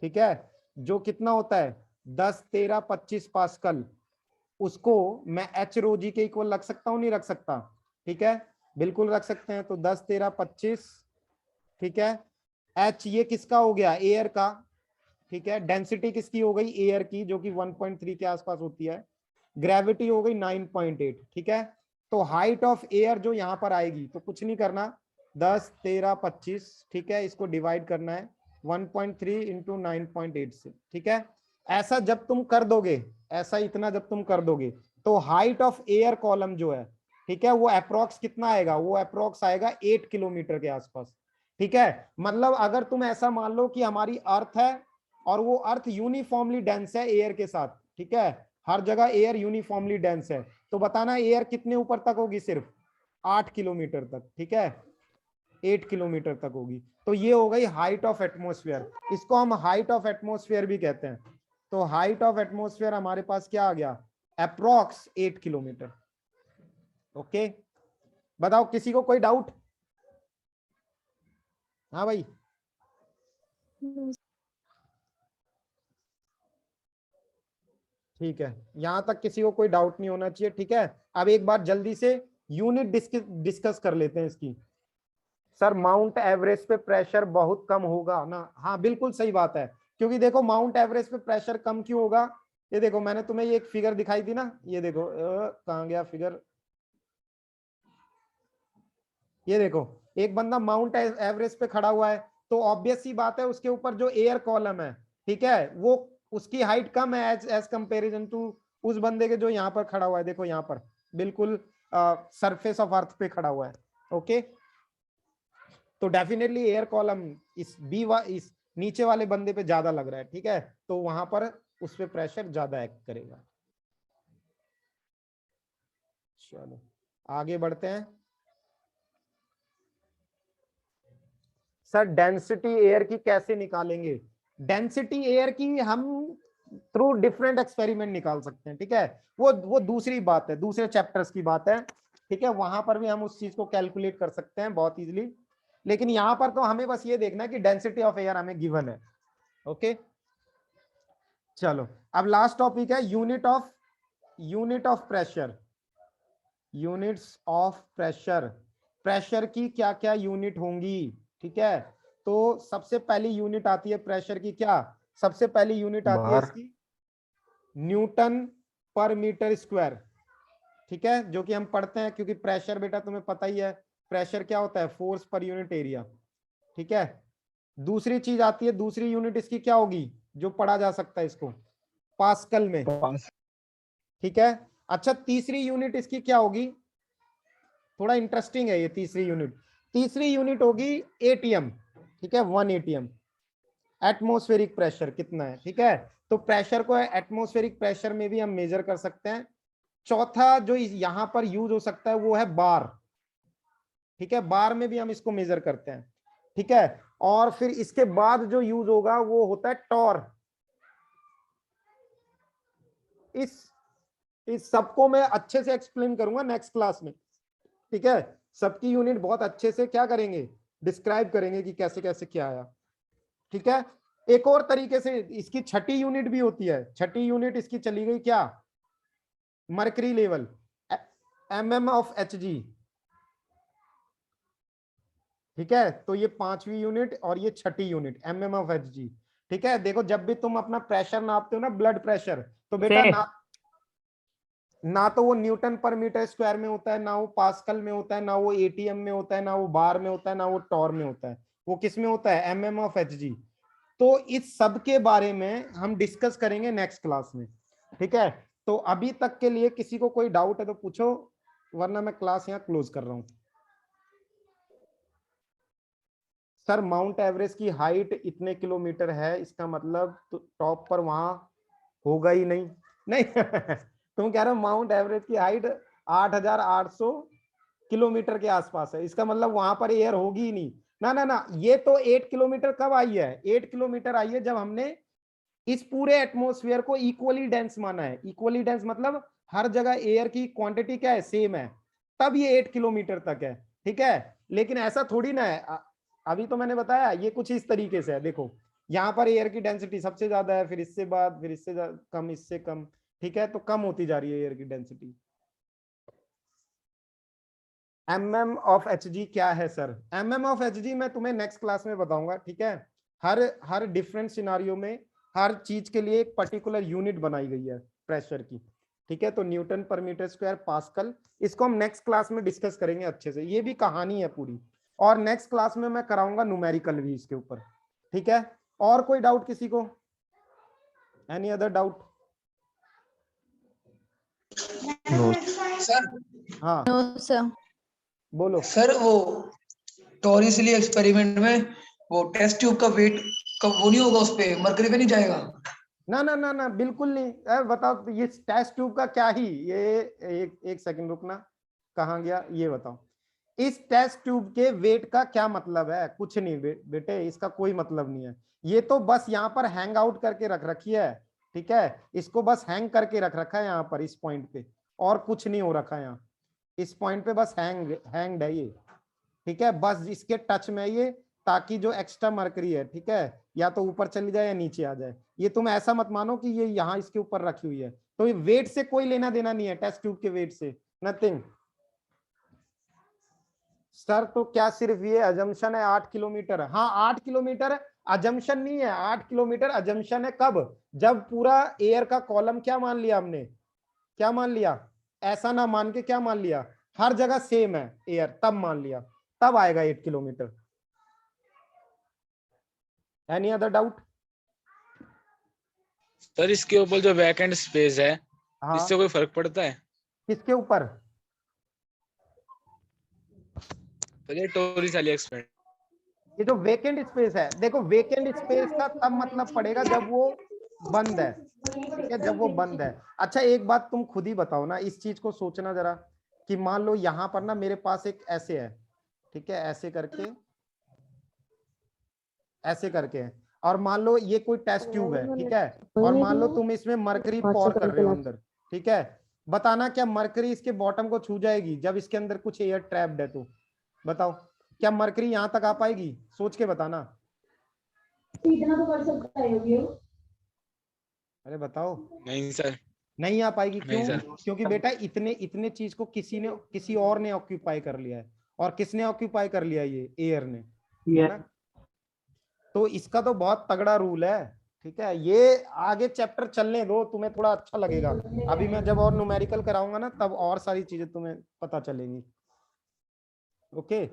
ठीक है, जो कितना होता है 10, 13, 25 पास्कल, उसको मैं एच रो जी के इक्वल रख सकता हूं, नहीं रख सकता? ठीक है, बिल्कुल रख सकते हैं। तो 10, 13, 25, ठीक है, H ये किसका हो गया, एयर का, ठीक है। डेंसिटी किसकी हो गई, एयर की, जो कि 1.3 के आसपास होती है। ग्रेविटी हो गई 9.8, ठीक है। तो हाइट ऑफ एयर जो यहाँ पर आएगी, तो कुछ नहीं करना, 10, 13, 25, ठीक है, इसको डिवाइड करना है 1.3 इंटू 9.8 से, ठीक है। ऐसा जब तुम कर दोगे, ऐसा इतना जब तुम कर दोगे, तो हाइट ऑफ एयर कॉलम जो है, ठीक है, वो अप्रोक्स कितना आएगा, वो अप्रोक्स आएगा 8 किलोमीटर के आसपास, ठीक है। मतलब अगर तुम ऐसा मान लो कि हमारी अर्थ है और वो अर्थ यूनिफॉर्मली डेंस है एयर के साथ, ठीक है, हर जगह एयर यूनिफॉर्मली डेंस है, तो बताना एयर कितने ऊपर तक होगी, सिर्फ 8 किलोमीटर तक, ठीक है, 8 किलोमीटर तक होगी। तो ये हो गई हाइट ऑफ एटमॉस्फेयर, इसको हम हाइट ऑफ एटमॉस्फेयर भी कहते हैं। तो हाइट ऑफ एटमॉस्फेयर हमारे पास क्या आ गया, अप्रोक्स 8 किलोमीटर। ओके, बताओ किसी को कोई डाउट? हाँ भाई, ठीक है, यहां तक किसी को कोई डाउट नहीं होना चाहिए, ठीक है। अब एक बार जल्दी से यूनिट डिस्कस कर लेते हैं इसकी। सर माउंट एवरेस्ट पे प्रेशर बहुत कम होगा ना, हाँ बिल्कुल सही बात है, क्योंकि देखो माउंट एवरेस्ट पे प्रेशर कम क्यों होगा, ये देखो मैंने तुम्हें ये एक फिगर दिखाई थी ना, ये देखो कहाँ गया फिगर, ये देखो एक बंदा माउंट एवरेस्ट पे खड़ा हुआ है, तो ऑब्वियस सी बात है उसके ऊपर जो एयर कॉलम है, ठीक है, वो उसकी हाइट कम है एज कंपेरिजन टू उस बंदे के जो यहाँ पर खड़ा हुआ है, देखो यहाँ पर बिल्कुल सरफेस ऑफ अर्थ पे खड़ा हुआ है। ओके, तो डेफिनेटली एयर कॉलम इस नीचे वाले बंदे पे ज्यादा लग रहा है, ठीक है, तो वहां पर उस पे प्रेशर ज्यादा एक्ट करेगा। चलो आगे बढ़ते हैं। सर डेंसिटी एयर की कैसे निकालेंगे, डेंसिटी एयर की हम थ्रू डिफरेंट एक्सपेरिमेंट निकाल सकते हैं, ठीक है, वो दूसरी बात है, दूसरे चैप्टर्स की बात है, ठीक है, वहां पर भी हम उस चीज को कैलकुलेट कर सकते हैं बहुत इजीली, लेकिन यहां पर तो हमें बस ये देखना है कि डेंसिटी ऑफ एयर हमें गिवन है। ओके, चलो अब लास्ट टॉपिक है unit of pressure, units of pressure, pressure की क्या क्या यूनिट होंगी, ठीक है। तो सबसे पहली यूनिट आती है प्रेशर की, क्या सबसे पहली यूनिट आती है इसकी, न्यूटन पर मीटर स्क्वायर, ठीक है, जो कि हम पढ़ते हैं, क्योंकि प्रेशर बेटा तुम्हें पता ही है, प्रेशर क्या होता है, फोर्स पर यूनिट एरिया, ठीक है। दूसरी चीज आती है, दूसरी यूनिट इसकी क्या होगी, जो पढ़ा जा सकता है इसको पास्कल में, ठीक है। अच्छा तीसरी यूनिट इसकी क्या होगी, थोड़ा इंटरेस्टिंग है ये तीसरी यूनिट होगी एटीएम, ठीक है, 1 एटीएम, एटमॉस्फेरिक प्रेशर कितना है, ठीक है। तो प्रेशर को एटमॉस्फेरिक प्रेशर में भी हम मेजर कर सकते हैं। चौथा जो यहां पर यूज हो सकता है वो है बार, ठीक है, बार में भी हम इसको मेजर करते हैं, ठीक है। और फिर इसके बाद जो यूज होगा वो होता है टॉर। इस सबको मैं अच्छे से एक्सप्लेन करूंगा नेक्स्ट क्लास में, ठीक है, सबकी यूनिट बहुत अच्छे से क्या करेंगे, डिस्क्राइब करेंगे कि कैसे कैसे क्या आया, ठीक है। एक और तरीके से इसकी छठी यूनिट भी होती है, छठी यूनिट इसकी चली गई क्या, mercury level, mm of Hg, ठीक है। तो ये 5वीं यूनिट और ये छठी यूनिट mm ऑफ Hg, ठीक है। देखो जब भी तुम अपना प्रेशर नापते हो ना, ब्लड प्रेशर, तो बेटा ना तो वो न्यूटन पर मीटर स्क्वायर में होता है, ना वो पास्कल में होता है, ना वो एटीएम में होता है, ना वो बार में होता है, ना वो टॉर में होता है, वो किस में होता है, mm ऑफ Hg। तो इस सब के बारे में हम डिस्कस करेंगे नेक्स्ट क्लास में, ठीक है। तो अभी तक के लिए किसी को कोई डाउट है तो पूछो, वरना मैं क्लास यहाँ क्लोज कर रहा हूँ। सर माउंट एवरेस्ट की हाइट इतने किलोमीटर है, इसका मतलब तो टॉप पर वहां होगा ही नहीं, नहीं तुम कह रहे हो माउंट एवरेस्ट की हाइट 8,800 किलोमीटर के आसपास है, इसका मतलब वहां पर एयर होगी ही नहीं, ना ना ना, ये तो 8 किलोमीटर कब आई है, 8 किलोमीटर आई है जब हमने इस पूरे एटमॉस्फेयर को इक्वली डेंस माना है, इक्वली डेंस मतलब हर जगह एयर की क्वांटिटी क्या है, सेम है, तब ये 8 किलोमीटर तक है, ठीक है। लेकिन ऐसा थोड़ी ना है, अभी तो मैंने बताया ये कुछ इस तरीके से है, देखो यहाँ पर एयर की डेंसिटी सबसे ज्यादा है, फिर इससे बाद, फिर इससे कम, इससे कम, ठीक है, तो कम होती जा रही है एयर की डेंसिटी। mm ऑफ hg क्या है सर? mm ऑफ hg मैं तुम्हें नेक्स्ट क्लास में बताऊंगा, ठीक है। हर डिफरेंट सिनारियो में हर चीज के लिए एक पर्टिकुलर यूनिट बनाई गई है प्रेशर की, ठीक है। तो न्यूटन पर मीटर स्क्वायर, पास्कल, इसको हम नेक्स्ट क्लास में डिस्कस करेंगे अच्छे से। ये भी कहानी है पूरी, और नेक्स्ट क्लास में मैं कराऊंगा न्यूमेरिकल भी इसके ऊपर, ठीक है। और कोई डाउट किसी को? Any other doubt? No. Sir हाँ सर बोलो। सर वो टॉरिसली एक्सपेरिमेंट में वो टेस्ट ट्यूब का वेट का वो नहीं होगा, उस पे मरकरी पे नहीं जाएगा? ना ना ना ना, बिल्कुल नहीं। बताओ तो ये टेस्ट ट्यूब का क्या ही, ये एक सेकंड रुकना, कहाँ गया ये बताओ। इस टेस्ट ट्यूब के वेट का क्या मतलब है? कुछ नहीं बेटे, इसका कोई मतलब नहीं है। ये तो बस यहाँ पर हैंग आउट करके रख रखी है, ठीक है। इसको बस हैंग करके रख रखा है यहाँ पर, इस पॉइंट पे, और कुछ नहीं हो रखा है यहाँ। इस पॉइंट पे बस हैंग्ड है ये, ठीक है। बस इसके टच में ये, ताकि जो एक्स्ट्रा मरकरी है, ठीक है, या तो ऊपर चली जाए या नीचे आ जाए। ये तुम ऐसा मत मानो कि ये यहाँ इसके ऊपर रखी हुई है। तो ये वेट से कोई लेना देना नहीं है, टेस्ट ट्यूब के वेट से, नथिंग। सर तो क्या सिर्फ ये अजम्पशन है 8 किलोमीटर? हाँ 8 किलोमीटर अजम्पशन नहीं है, 8 किलोमीटर अजम्पशन है कब? जब पूरा एयर का कॉलम क्या मान लिया हमने, क्या मान लिया? ऐसा ना मान के क्या मान लिया, हर जगह सेम है एयर, तब मान लिया, तब आएगा 8 kilometre. Any other doubt? Sir इसके ऊपर जो वैकेंट स्पेस है, हाँ इससे कोई फर्क पड़ता है? किसके ऊपर? तो ये टोरिस वाली एक्सपेरिमेंट। ये जो वेकेंट स्पेस है, देखो वेकेंट स्पेस का तब मतलब पड़ेगा जब वो बंद है, ठीक है, जब वो बंद है। अच्छा एक बात तुम खुद ही बताओ ना, इस चीज को सोचना जरा, कि मान लो यहाँ पर ना मेरे पास एक ऐसे है, ठीक है, ऐसे करके, ऐसे करके है, और मान लो ये कोई टेस्ट ट्यूब है, ठीक है, और मान लो तुम इसमें मरकरी पॉर कर रहे हो अंदर, ठीक है। बताना क्या मरकरी इसके बॉटम को छू जाएगी जब इसके अंदर कुछ एयर ट्रैप्ड है? तो बताओ क्या मरकरी यहां तक आ पाएगी? सोच के बताना। इतना तो कर सकता है ये। अरे बताओ। नहीं सर। नहीं आ पाएगी, नहीं क्यों? सर। क्योंकि बेटा इतने इतने चीज को किसी और ने ऑक्यूपाई कर लिया है, और किसने ऑक्यूपाई कर लिया? ये एयर ने, है ना। तो इसका तो बहुत तगड़ा रूल है, ठीक है। ये आगे चैप्टर चलने दो, तुम्हें थोड़ा अच्छा लगेगा। अभी मैं जब और न्यूमेरिकल कराऊंगा ना, तब और सारी चीजें तुम्हें पता चलेंगी। ओके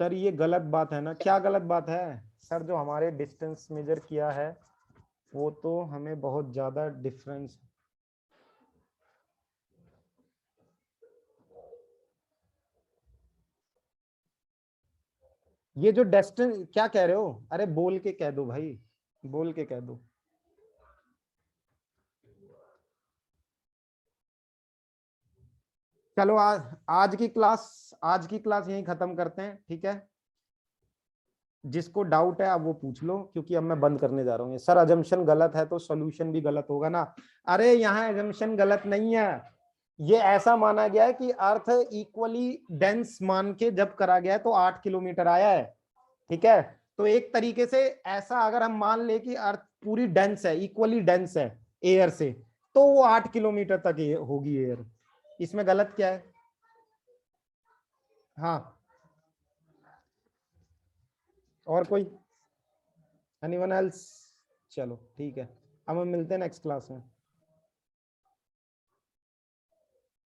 सर, ये गलत बात है ना? क्या गलत बात है सर? जो हमारे डिस्टेंस मेजर किया है वो तो हमें बहुत ज्यादा डिफरेंस। ये जो डिस्टेंस क्या कह रहे हो? अरे बोल के कह दो भाई, बोल के कह दो। चलो आज की क्लास यहीं खत्म करते हैं, ठीक है। जिसको डाउट है अब वो पूछ लो, क्योंकि अब मैं बंद करने जा रहा हूँ। सर अजम्पशन गलत है तो सॉल्यूशन भी गलत होगा ना? अरे यहाँ अजम्पशन गलत नहीं है, ये ऐसा माना गया है कि अर्थ इक्वली डेंस मान के जब करा गया है तो 8 किलोमीटर आया है, ठीक है। तो एक तरीके से ऐसा अगर हम मान ले कि अर्थ पूरी डेंस है, इक्वली डेंस है एयर से, तो वो 8 किलोमीटर तक होगी एयर। इसमें गलत क्या है? हाँ और कोई? Anyone else? चलो ठीक है, अब हम मिलते हैं नेक्स्ट क्लास में।